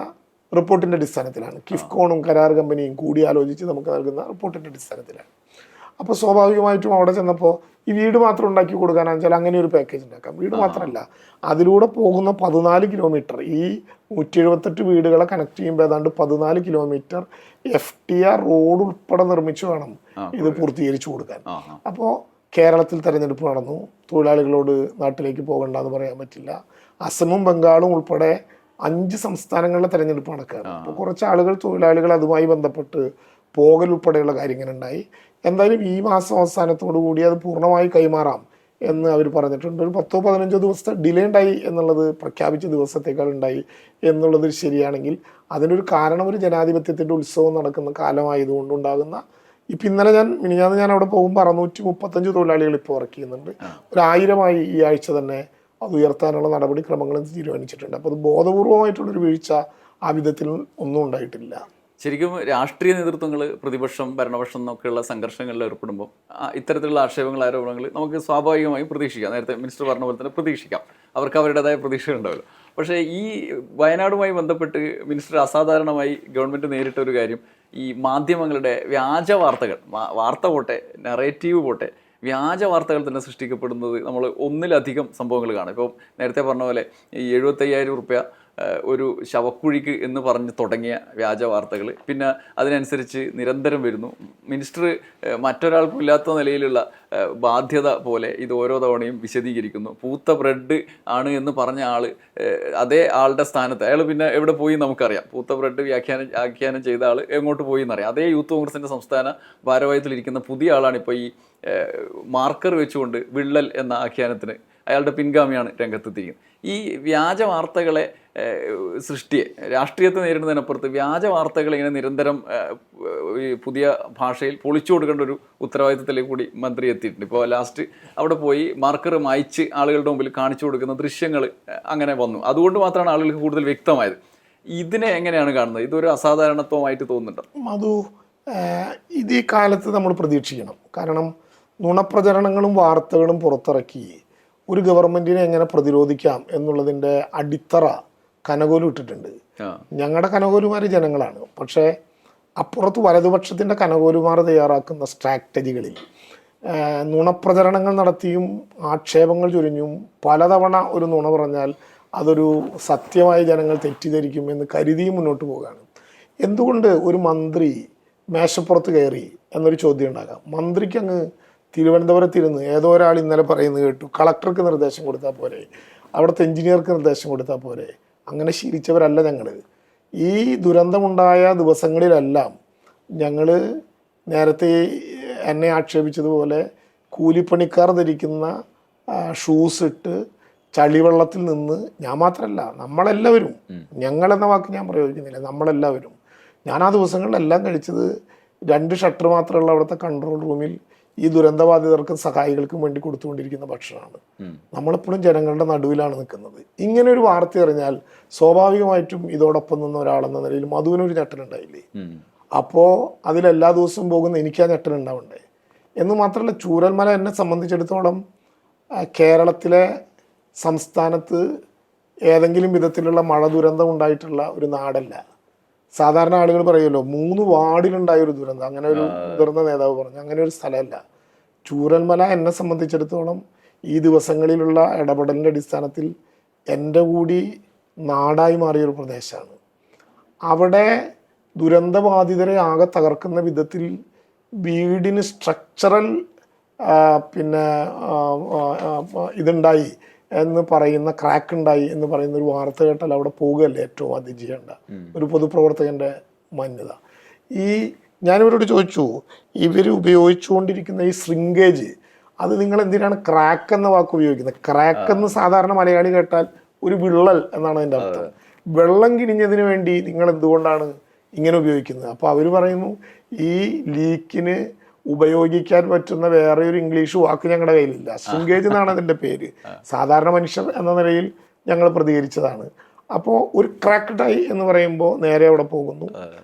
റിപ്പോർട്ടിൻ്റെ അടിസ്ഥാനത്തിലാണ്. കിഫ്കോണും കരാർ കമ്പനിയും കൂടിയാലോചിച്ച് നമുക്ക് നൽകുന്ന റിപ്പോർട്ടിൻ്റെ അടിസ്ഥാനത്തിലാണ്. അപ്പോൾ സ്വാഭാവികമായിട്ടും അവിടെ ചെന്നപ്പോൾ ഈ വീട് മാത്രം ഉണ്ടാക്കി കൊടുക്കാനാണെന്ന് വെച്ചാൽ അങ്ങനെ ഒരു പാക്കേജ് ഉണ്ടാക്കാം. വീട് മാത്രമല്ല, അതിലൂടെ പോകുന്ന 14 കിലോമീറ്റർ, ഈ 178 വീടുകളെ കണക്ട് ചെയ്യുമ്പോൾ ഏതാണ്ട് 14 കിലോമീറ്റർ FTR റോഡ് ഉൾപ്പെടെ നിർമ്മിച്ചു വേണം ഇത് പൂർത്തീകരിച്ചു കൊടുക്കാൻ. അപ്പോൾ കേരളത്തിൽ തെരഞ്ഞെടുപ്പ് നടന്നു, തൊഴിലാളികളോട് നാട്ടിലേക്ക് പോകണ്ടെന്ന് പറയാൻ പറ്റില്ല. അസമും ബംഗാളും ഉൾപ്പെടെ 5 സംസ്ഥാനങ്ങളിലെ തെരഞ്ഞെടുപ്പ് നടക്കുകയാണ്. അപ്പോൾ കുറച്ച് ആളുകൾ തൊഴിലാളികൾ അതുമായി ബന്ധപ്പെട്ട് പോകൽ ഉൾപ്പെടെയുള്ള കാര്യങ്ങളുണ്ടായി. എന്തായാലും ഈ മാസം അവസാനത്തോടു കൂടി അത് പൂർണ്ണമായി കൈമാറാം എന്ന് അവർ പറഞ്ഞിട്ടുണ്ട്. ഒരു 10-15 ദിവസത്തെ ഡിലേ ഉണ്ടായി എന്നുള്ളത് പ്രഖ്യാപിച്ച ദിവസത്തേക്കാൾ ഉണ്ടായി എന്നുള്ളത് ശരിയാണെങ്കിൽ അതിനൊരു കാരണം ഒരു ജനാധിപത്യത്തിൻ്റെ ഉത്സവം നടക്കുന്ന കാലമായതുകൊണ്ടുണ്ടാകുന്ന ഇപ്പം മിനിഞ്ഞാന്ന് ഞാൻ അവിടെ പോകുമ്പോൾ 635 തൊഴിലാളികൾ ഇപ്പോൾ വർക്ക് ചെയ്യുന്നുണ്ട്. 1000 ഈ ആഴ്ച തന്നെ അത് ഉയർത്താനുള്ള നടപടിക്രമങ്ങളും തീരുമാനിച്ചിട്ടുണ്ട്. അപ്പോൾ അത് ബോധപൂർവമായിട്ടുള്ളൊരു വീഴ്ച ആ വിധത്തിൽ ഒന്നും ഉണ്ടായിട്ടില്ല. ശരിക്കും രാഷ്ട്രീയ നേതൃത്വങ്ങൾ പ്രതിപക്ഷം ഭരണപക്ഷം എന്നൊക്കെയുള്ള സംഘർഷങ്ങളിൽ ഏർപ്പെടുമ്പോൾ ഇത്തരത്തിലുള്ള ആക്ഷേപങ്ങൾ ആരോപണങ്ങൾ നമുക്ക് സ്വാഭാവികമായും പ്രതീക്ഷിക്കാം. നേരത്തെ മിനിസ്റ്റർ പറഞ്ഞ പോലെ തന്നെ പ്രതീക്ഷിക്കാം, അവർക്ക് അവരുടേതായ പ്രതീക്ഷകളുണ്ടാവുമല്ലോ. പക്ഷേ ഈ വയനാടുമായി ബന്ധപ്പെട്ട് മിനിസ്റ്റർ അസാധാരണമായി ഗവൺമെൻറ് നേരിട്ട ഒരു കാര്യം, ഈ മാധ്യമങ്ങളുടെ വ്യാജ വാർത്തകൾ, വാർത്ത പോട്ടെ, നറേറ്റീവ് പോട്ടെ, വ്യാജ വാർത്തകൾ തന്നെ സൃഷ്ടിക്കപ്പെടുന്നത് നമ്മൾ ഒന്നിലധികം സംഭവങ്ങൾ കാണും. ഇപ്പോൾ നേരത്തെ പറഞ്ഞ പോലെ ഈ 75,000 റുപ്യ ഒരു ശവക്കുഴിക്ക് എന്ന് പറഞ്ഞ് തുടങ്ങിയ വ്യാജ വാർത്തകൾ പിന്നെ അതിനനുസരിച്ച് നിരന്തരം വരുന്നു. മിനിസ്റ്റർ മറ്റൊരാൾക്കും ഇല്ലാത്ത നിലയിലുള്ള ബാധ്യത പോലെ ഇത് ഓരോ തവണയും വിശദീകരിക്കുന്നു. പൂത്ത ബ്രെഡ് ആണ് എന്ന് പറഞ്ഞ ആൾ അതേ ആളുടെ സ്ഥാനത്ത് അയാൾ പിന്നെ എവിടെ പോയി നമുക്കറിയാം. പൂത്ത ബ്രെഡ് ആഖ്യാനം ചെയ്ത ആൾ എങ്ങോട്ട് പോയി എന്നറിയാം. അതേ യൂത്ത് കോൺഗ്രസിൻ്റെ സംസ്ഥാന ഭാരവാഹിത്വത്തിലിരിക്കുന്ന പുതിയ ആളാണ് ഇപ്പോൾ ഈ മാർക്കർ വെച്ചുകൊണ്ട് വിള്ളൽ എന്ന ആഖ്യാനത്തിന് അയാളുടെ പിൻഗാമിയാണ് രംഗത്തെത്തിയിരിക്കുന്നത്. ഈ വ്യാജ വാർത്തകളെ സൃഷ്ടിയെ രാഷ്ട്രീയത്തെ നേരിടുന്നതിനപ്പുറത്ത് വ്യാജ വാർത്തകൾ ഇങ്ങനെ നിരന്തരം ഈ പുതിയ ഭാഷയിൽ പൊളിച്ചു കൊടുക്കേണ്ട ഒരു ഉത്തരവാദിത്തത്തിലേക്ക് കൂടി മന്ത്രി എത്തിയിട്ടുണ്ട്. ഇപ്പോൾ ലാസ്റ്റ് അവിടെ പോയി മാർക്കർ മായ്ച്ച് ആളുകളുടെ മുമ്പിൽ കാണിച്ചു കൊടുക്കുന്ന ദൃശ്യങ്ങൾ അങ്ങനെ വന്നു. അതുകൊണ്ട് മാത്രമാണ് ആളുകൾക്ക് കൂടുതൽ വ്യക്തമായത്. ഇതിനെ എങ്ങനെയാണ് കാണുന്നത്? ഇതൊരു അസാധാരണത്വമായിട്ട് തോന്നുന്നുണ്ടോ? അത് ഇത് ഈ കാലത്ത് നമ്മൾ പ്രതീക്ഷിക്കണം. കാരണം നുണപ്രചരണങ്ങളും വാർത്തകളും പുറത്തിറക്കി ഒരു ഗവൺമെന്റിനെ എങ്ങനെ പ്രതിരോധിക്കാം എന്നുള്ളതിൻ്റെ അടിത്തറ കനകോലും ഇട്ടിട്ടുണ്ട്. ഞങ്ങളുടെ കനകോലുമാർ ജനങ്ങളാണ്. പക്ഷേ അപ്പുറത്ത് വലതുപക്ഷത്തിൻ്റെ കനകോലുമാർ തയ്യാറാക്കുന്ന സ്ട്രാറ്റജികളിൽ നുണപ്രചരണങ്ങൾ നടത്തിയും ആക്ഷേപങ്ങൾ ചൊരിഞ്ഞും പലതവണ ഒരു നുണ പറഞ്ഞാൽ അതൊരു സത്യമായി ജനങ്ങൾ തെറ്റിദ്ധരിക്കും എന്ന് കരുതിയും മുന്നോട്ട് പോവുകയാണ്. എന്തുകൊണ്ട് ഒരു മന്ത്രി മേശപ്പുറത്ത് കയറി എന്നൊരു ചോദ്യം ഉണ്ടാകാം. മന്ത്രിക്ക് അങ്ങ് തിരുവനന്തപുരത്തിരുന്ന് ഏതോ ഒരാൾ ഇന്നലെ പറയുന്നത് കേട്ടു, കളക്ടർക്ക് നിർദ്ദേശം കൊടുത്താൽ പോരെ, അവിടുത്തെ എഞ്ചിനീയർക്ക് നിർദ്ദേശം കൊടുത്താൽ പോരെ. അങ്ങനെ ശീലിച്ചവരല്ല ഞങ്ങൾ. ഈ ദുരന്തമുണ്ടായ ദിവസങ്ങളിലെല്ലാം ഞങ്ങൾ നേരത്തെ എന്നെ ആക്ഷേപിച്ചതുപോലെ കൂലിപ്പണിക്കാർ ധരിക്കുന്ന ഷൂസ് ഇട്ട് ചളിവെള്ളത്തിൽ നിന്ന്, ഞാൻ മാത്രമല്ല നമ്മളെല്ലാവരും, ഞങ്ങളെന്ന വാക്ക് ഞാൻ പ്രയോഗിക്കുന്നില്ല, നമ്മളെല്ലാവരും, ഞാൻ ആ ദിവസങ്ങളിലെല്ലാം കഴിച്ചത് 2 ഷട്ടർ മാത്രമുള്ള അവിടുത്തെ കൺട്രോൾ റൂമിൽ ഈ ദുരന്തബാധിതർക്കും സഹായികൾക്കും വേണ്ടി കൊടുത്തുകൊണ്ടിരിക്കുന്ന ഭക്ഷണമാണ്. നമ്മളെപ്പോഴും ജനങ്ങളുടെ നടുവിലാണ് നിൽക്കുന്നത്. ഇങ്ങനെ ഒരു വാർത്ത അറിഞ്ഞാൽ സ്വാഭാവികമായിട്ടും ഇതോടൊപ്പം നിന്ന ഒരാളെന്ന നിലയിൽ മധുവിനൊരു ഞെട്ടലുണ്ടായില്ലേ? അപ്പോൾ അതിലെല്ലാ ദിവസവും പോകുന്ന എനിക്ക് ആ ഞെട്ടലുണ്ടാവണ്ടേ? എന്ന് മാത്രമല്ല, ചൂരൽമല എന്നെ സംബന്ധിച്ചിടത്തോളം കേരളത്തിലെ സംസ്ഥാനത്ത് ഏതെങ്കിലും വിധത്തിലുള്ള മഴ ദുരന്തം ഉണ്ടായിട്ടുള്ള ഒരു നാടല്ല. സാധാരണ ആളുകൾ പറയുമല്ലോ 3 വാർഡിലുണ്ടായ ഒരു ദുരന്തം, അങ്ങനെ ഒരു മുതിർന്ന നേതാവ് പറഞ്ഞു, അങ്ങനെ ഒരു സ്ഥലമല്ല. ചൂരൽമല എന്നെ സംബന്ധിച്ചിടത്തോളം ഈ ദിവസങ്ങളിലുള്ള ഇടപെടലിൻ്റെ അടിസ്ഥാനത്തിൽ എൻ്റെ കൂടി നാടായി മാറിയൊരു പ്രദേശമാണ്. അവിടെ ദുരന്തബാധിതരെ ആകെ തകർക്കുന്ന വിധത്തിൽ വീടിന് സ്ട്രക്ചറൽ ഇതുണ്ടായി എന്ന് പറയുന്ന, ക്രാക്ക് ഉണ്ടായി എന്ന് പറയുന്ന ഒരു വാർത്ത കേട്ടാൽ അവിടെ പോകുകയല്ലേ ഏറ്റവും ആദ്യം ചെയ്യേണ്ട ഒരു പൊതുപ്രവർത്തകൻ്റെ മാന്യത. ഞാനിവരോട് ചോദിച്ചു, ഇവർ ഉപയോഗിച്ചുകൊണ്ടിരിക്കുന്ന ഈ ശ്രിങ്കേജ്, അത് നിങ്ങൾ എന്തിനാണ് ക്രാക്ക് എന്ന വാക്ക് ഉപയോഗിക്കുന്നത്? ക്രാക്ക് എന്ന് സാധാരണ മലയാളി കേട്ടാൽ ഒരു വിള്ളൽ എന്നാണ് അതിൻ്റെ അർത്ഥം. വെള്ളം കിനിഞ്ഞതിന് വേണ്ടി നിങ്ങൾ എന്തുകൊണ്ടാണ് ഇങ്ങനെ ഉപയോഗിക്കുന്നത്? അപ്പോൾ അവർ പറയുന്നു, ഈ ലീക്കിന് ഉപയോഗിക്കാൻ പറ്റുന്ന വേറെ ഒരു ഇംഗ്ലീഷ് വാക്ക് ഞങ്ങളുടെ കയ്യിലില്ല, ശ്രിങ്കേജ് എന്നാണ് അതിൻ്റെ പേര്. സാധാരണ മനുഷ്യർ എന്ന നിലയിൽ ഞങ്ങൾ പ്രതികരിച്ചതാണ്. അപ്പോൾ ഒരു ക്രാക്ക് ഡൈ എന്ന് പറയുമ്പോൾ നേരെ അവിടെ പോകുന്നു.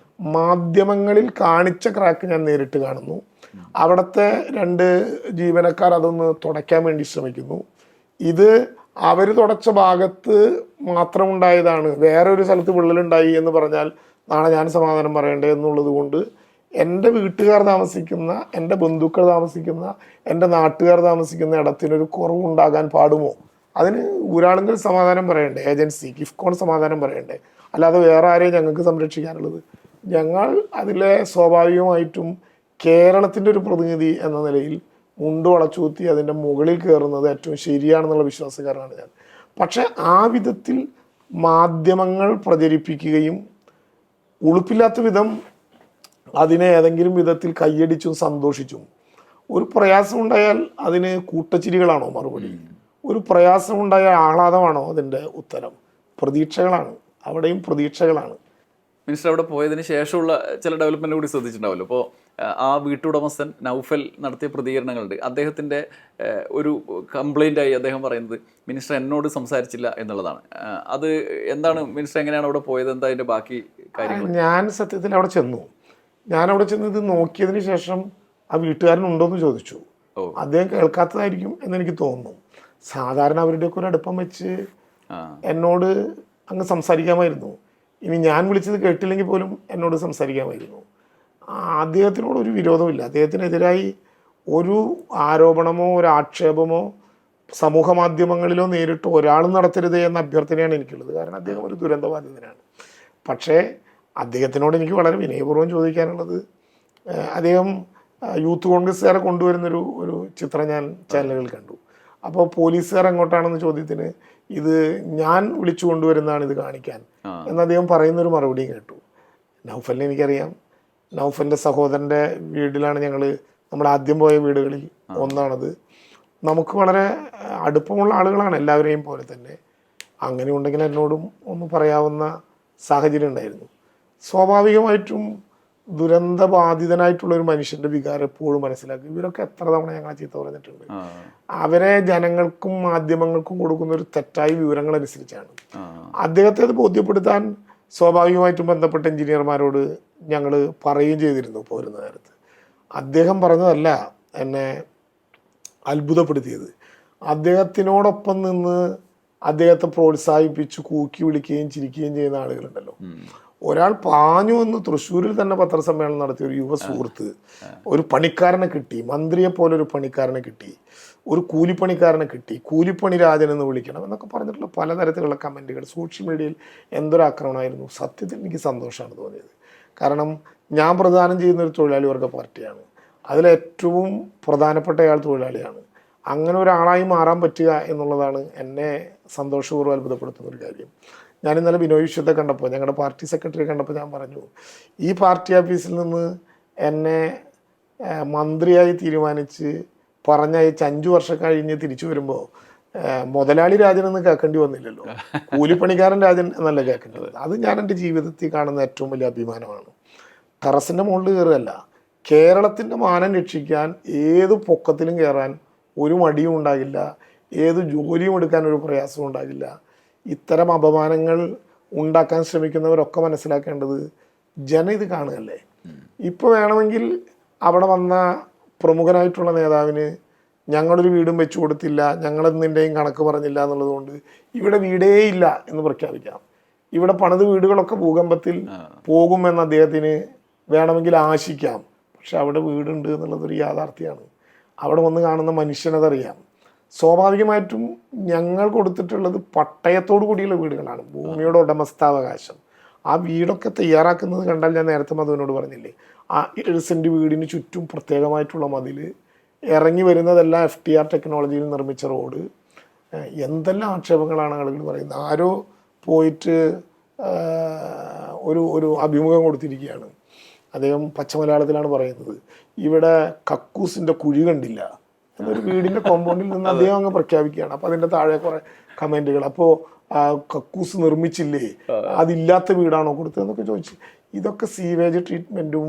മാധ്യമങ്ങളിൽ കാണിച്ച ക്രാക്ക് ഞാൻ നേരിട്ട് കാണുന്നു. അവിടുത്തെ 2 ജീവനക്കാർ അതൊന്ന് തുടയ്ക്കാൻ വേണ്ടി ശ്രമിക്കുന്നു. ഇത് അവർ തുടച്ച ഭാഗത്ത് മാത്രമുണ്ടായതാണ്, വേറെ ഒരു സ്ഥലത്ത് വിള്ളലുണ്ടായി എന്ന് പറഞ്ഞാൽ നാളെ ഞാൻ സമാധാനം പറയണ്ടേ എന്നുള്ളത് കൊണ്ട് എൻ്റെ വീട്ടുകാർ താമസിക്കുന്ന, എൻ്റെ ബന്ധുക്കൾ താമസിക്കുന്ന, എൻ്റെ നാട്ടുകാർ താമസിക്കുന്ന ഇടത്തിനൊരു കുറവുണ്ടാകാൻ പാടുമോ? അതിന് ഊരാളുങ്കൽ സമാധാനം പറയണ്ടേ, ഏജൻസി കിഫ്കോൺ സമാധാനം പറയണ്ടേ? അല്ലാതെ വേറെ ആരെയും ഞങ്ങൾക്ക് സംരക്ഷിക്കാനുള്ളത്? ഞങ്ങൾ അതിലെ സ്വാഭാവികമായിട്ടും കേരളത്തിൻ്റെ ഒരു പ്രതിനിധി എന്ന നിലയിൽ മുണ്ട് വളച്ചുകൂത്തി അതിൻ്റെ മുകളിൽ കയറുന്നത് ഏറ്റവും ശരിയാണെന്നുള്ള വിശ്വാസക്കാരനാണ് ഞാൻ. പക്ഷെ ആ വിധത്തിൽ മാധ്യമങ്ങൾ പ്രചരിപ്പിക്കുകയും ഉളുപ്പില്ലാത്ത വിധം അതിനെ ഏതെങ്കിലും വിധത്തിൽ കൈയടിച്ചും സന്തോഷിച്ചും, ഒരു പ്രയാസമുണ്ടായാൽ അതിന് കൂട്ടച്ചിരികളാണോ മറുപടി? ഒരു പ്രയാസമുണ്ടായാൽ ആഹ്ലാദമാണോ അതിൻ്റെ ഉത്തരം? പ്രതീക്ഷകളാണ്, അവിടെയും പ്രതീക്ഷകളാണ്. മിനിസ്റ്റർ അവിടെ പോയതിന് ശേഷമുള്ള ചില ഡെവലപ്മെന്റ് കൂടി ശ്രദ്ധിച്ചിട്ടുണ്ടാവല്ലോ. അപ്പോൾ ആ വീട്ടുടമസ്ഥൻ നൗഫൽ നടത്തിയ പ്രതികരണങ്ങളുണ്ട്. അദ്ദേഹത്തിൻ്റെ ഒരു കംപ്ലൈൻ്റായി അദ്ദേഹം പറയുന്നത് മിനിസ്റ്റർ എന്നോട് സംസാരിച്ചില്ല എന്നുള്ളതാണ്. അത് എന്താണ് മിനിസ്റ്റർ, എങ്ങനെയാണ് അവിടെ പോയത്, എന്താ അതിൻ്റെ ബാക്കി കാര്യങ്ങൾ? ഞാൻ സത്യത്തിൽ അവിടെ ചെന്നു. ഞാനവിടെ ചെന്നത് നോക്കിയതിന് ശേഷം ആ വീട്ടുകാരനുണ്ടോയെന്ന് ചോദിച്ചു. അദ്ദേഹം കേൾക്കാത്തതായിരിക്കും എന്നെനിക്ക് തോന്നുന്നു. സാധാരണ അവരുടെയൊക്കെ ഒരു അടുപ്പം വെച്ച് എന്നോട് അങ്ങ് സംസാരിക്കാമായിരുന്നു. ഇനി ഞാൻ വിളിച്ചത് കേട്ടില്ലെങ്കിൽ പോലും എന്നോട് സംസാരിക്കാമായിരുന്നു. അദ്ദേഹത്തിനോട് ഒരു വിരോധമില്ല. അദ്ദേഹത്തിനെതിരായി ഒരു ആരോപണമോ ഒരു ആക്ഷേപമോ സമൂഹ മാധ്യമങ്ങളിലോ നേരിട്ട് ഒരാളും നടത്തരുത് എന്ന അഭ്യർത്ഥനയാണ് എനിക്കുള്ളത്. കാരണം അദ്ദേഹം ഒരു ദുരന്തബാധിതനാണ്. പക്ഷേ അദ്ദേഹത്തിനോട് എനിക്ക് വളരെ വിനയപൂർവ്വം ചോദിക്കാനുള്ളത്, അദ്ദേഹം യൂത്ത് കോൺഗ്രസ്സുകാരെ കൊണ്ടുവരുന്നൊരു ചിത്രം ഞാൻ ചാനലുകളിൽ കണ്ടു. അപ്പോൾ പോലീസുകാർ എങ്ങോട്ടാണെന്ന ചോദ്യത്തിന് ഇത് ഞാൻ വിളിച്ചു കൊണ്ടുവരുന്നതാണ് ഇത് കാണിക്കാൻ എന്ന് അദ്ദേഹം പറയുന്നൊരു മറുപടിയും കേട്ടു. നൗഫലിനെ എനിക്കറിയാം. നൗഫലിൻ്റെ സഹോദരൻ്റെ വീട്ടിലാണ് നമ്മൾ ആദ്യം പോയ വീടുകളിൽ ഒന്നാണത്. നമുക്ക് വളരെ അടുപ്പമുള്ള ആളുകളാണ് എല്ലാവരെയും പോലെ തന്നെ. അങ്ങനെ ഉണ്ടെങ്കിൽ എന്നോടും ഒന്ന് പറയാവുന്ന സാഹചര്യം ഉണ്ടായിരുന്നു. സ്വാഭാവികമായിട്ടും ദുരന്തബാധിതനായിട്ടുള്ള ഒരു മനുഷ്യന്റെ വികാരം എപ്പോഴും മനസ്സിലാക്കി. ഇവരൊക്കെ എത്ര തവണ ഞങ്ങളെ ചീത്ത പറഞ്ഞിട്ടുണ്ട്. അവരെ ജനങ്ങൾക്കും മാധ്യമങ്ങൾക്കും കൊടുക്കുന്ന ഒരു തെറ്റായ വിവരങ്ങൾ അനുസരിച്ചാണ്. അദ്ദേഹത്തെ അത് ബോധ്യപ്പെടുത്താൻ സ്വാഭാവികമായിട്ടും ബന്ധപ്പെട്ട എഞ്ചിനീയർമാരോട് ഞങ്ങൾ പറയുകയും ചെയ്തിരുന്നു പോരുന്ന നേരത്ത്. അദ്ദേഹം പറഞ്ഞതല്ല എന്നെ അത്ഭുതപ്പെടുത്തിയത്. അദ്ദേഹത്തിനോടൊപ്പം നിന്ന് അദ്ദേഹത്തെ പ്രോത്സാഹിപ്പിച്ച് കൂക്കി വിളിക്കുകയും ചിരിക്കുകയും ചെയ്യുന്ന ആളുകളുണ്ടല്ലോ. ഒരാൾ പാഞ്ഞു വന്ന് തൃശ്ശൂരിൽ തന്നെ പത്രസമ്മേളനം നടത്തിയ ഒരു യുവ സുഹൃത്ത് ഒരു പണിക്കാരനെ കിട്ടി, മന്ത്രിയെ പോലെ ഒരു പണിക്കാരനെ കിട്ടി, ഒരു കൂലിപ്പണിക്കാരനെ കിട്ടി, കൂലിപ്പണി രാജൻ എന്ന് വിളിക്കണം എന്നൊക്കെ പറഞ്ഞിട്ടുള്ള പലതരത്തിലുള്ള കമൻറ്റുകൾ സോഷ്യൽ മീഡിയയിൽ എന്തൊരു ആക്രമണമായിരുന്നു. സത്യത്തിൽ എനിക്ക് സന്തോഷമാണ് തോന്നിയത്. കാരണം ഞാൻ പ്രദാനം ചെയ്യുന്ന ഒരു തൊഴിലാളി വർഗ പാർട്ടിയാണ്. അതിലേറ്റവും പ്രധാനപ്പെട്ട അയാൾ തൊഴിലാളിയാണ്. അങ്ങനെ ഒരാളായി മാറാൻ പറ്റുക എന്നുള്ളതാണ് എന്നെ സന്തോഷപൂർവ്വം അത്ഭുതപ്പെടുത്തുന്ന ഒരു കാര്യം. ഞാൻ ഇന്നലെ ബിനോയ് വിശ്വത്തെ കണ്ടപ്പോൾ, ഞങ്ങളുടെ പാർട്ടി സെക്രട്ടറി കണ്ടപ്പോൾ ഞാൻ പറഞ്ഞു, ഈ പാർട്ടി ഓഫീസിൽ നിന്ന് എന്നെ മന്ത്രിയായി തീരുമാനിച്ച് പറഞ്ഞയച്ച് 5 വർഷം കഴിഞ്ഞ് തിരിച്ചു വരുമ്പോൾ മുതലാളി രാജൻ എന്ന് കേൾക്കേണ്ടി വന്നില്ലല്ലോ, കൂലിപ്പണിക്കാരൻ രാജൻ എന്നല്ല കേൾക്കേണ്ടത്. അത് ഞാൻ എൻ്റെ ജീവിതത്തിൽ കാണുന്ന ഏറ്റവും വലിയ അഭിമാനമാണ്. ടെറസിൻ്റെ മുകളിൽ കയറുകയല്ല, കേരളത്തിൻ്റെ മാനം രക്ഷിക്കാൻ ഏത് പൊക്കത്തിലും കയറാൻ ഒരു മടിയും ഉണ്ടാകില്ല, ഏത് ജോലിയും എടുക്കാൻ ഒരു പ്രയാസവും ഉണ്ടാകില്ല. ഇത്തരം അപമാനങ്ങൾ ഉണ്ടാക്കാൻ ശ്രമിക്കുന്നവരൊക്കെ മനസ്സിലാക്കേണ്ടത് ജനം ഇത് കാണുകയല്ലേ. ഇപ്പോൾ വേണമെങ്കിൽ അവിടെ വന്ന പ്രമുഖനായിട്ടുള്ള നേതാവിന് ഞങ്ങളൊരു വീടും വെച്ചു കൊടുത്തില്ല, ഞങ്ങളെന്നിൻ്റെയും കണക്ക് പറഞ്ഞില്ല എന്നുള്ളതുകൊണ്ട് ഇവിടെ വീടേ ഇല്ല എന്ന് പ്രഖ്യാപിക്കാം. ഇവിടെ പണിത് വീടുകളൊക്കെ ഭൂകമ്പത്തിൽ പോകുമെന്ന് അദ്ദേഹത്തിന് വേണമെങ്കിൽ ആശിക്കാം. പക്ഷെ അവിടെ വീടുണ്ട് എന്നുള്ളതൊരു യാഥാർത്ഥ്യമാണ്. അവിടെ വന്ന് കാണുന്ന മനുഷ്യനതറിയാം. സ്വാഭാവികമായിട്ടും ഞങ്ങൾ കൊടുത്തിട്ടുള്ളത് പട്ടയത്തോടു കൂടിയുള്ള വീടുകളാണ്, ഭൂമിയുടെ ഉടമസ്ഥാവകാശം. ആ വീടൊക്കെ തയ്യാറാക്കുന്നത് കണ്ടാൽ ഞാൻ നേരത്തെ മധുവിനോട് പറഞ്ഞില്ലേ, ആ 7 സെൻറ്റ് വീടിന് ചുറ്റും പ്രത്യേകമായിട്ടുള്ള മതിൽ, ഇറങ്ങി വരുന്നതെല്ലാം FTR ടെക്നോളജിയിൽ നിർമ്മിച്ച റോഡ്, എന്തെല്ലാം ആക്ഷേപങ്ങളാണ് ആളുകൾ പറയുന്നത്. ആരോ പോയിട്ട് ഒരു അഭിമുഖം കൊടുത്തിരിക്കുകയാണ്. അദ്ദേഹം പച്ചമലയാളത്തിലാണ് പറയുന്നത്, ഇവിടെ കക്കൂസിൻ്റെ കുഴി കണ്ടില്ല എന്നൊരു വീടിൻ്റെ കോമ്പൗണ്ടിൽ നിന്ന് അദ്ദേഹം അങ്ങ് പ്രഖ്യാപിക്കുകയാണ്. അപ്പോൾ അതിൻ്റെ താഴെ കുറേ കമൻറ്റുകൾ, അപ്പോൾ കക്കൂസ് നിർമ്മിച്ചില്ലേ, അതില്ലാത്ത വീടാണോ കൊടുത്തതെന്നൊക്കെ ചോദിച്ചു. ഇതൊക്കെ സീവേജ് ട്രീറ്റ്മെൻറ്റും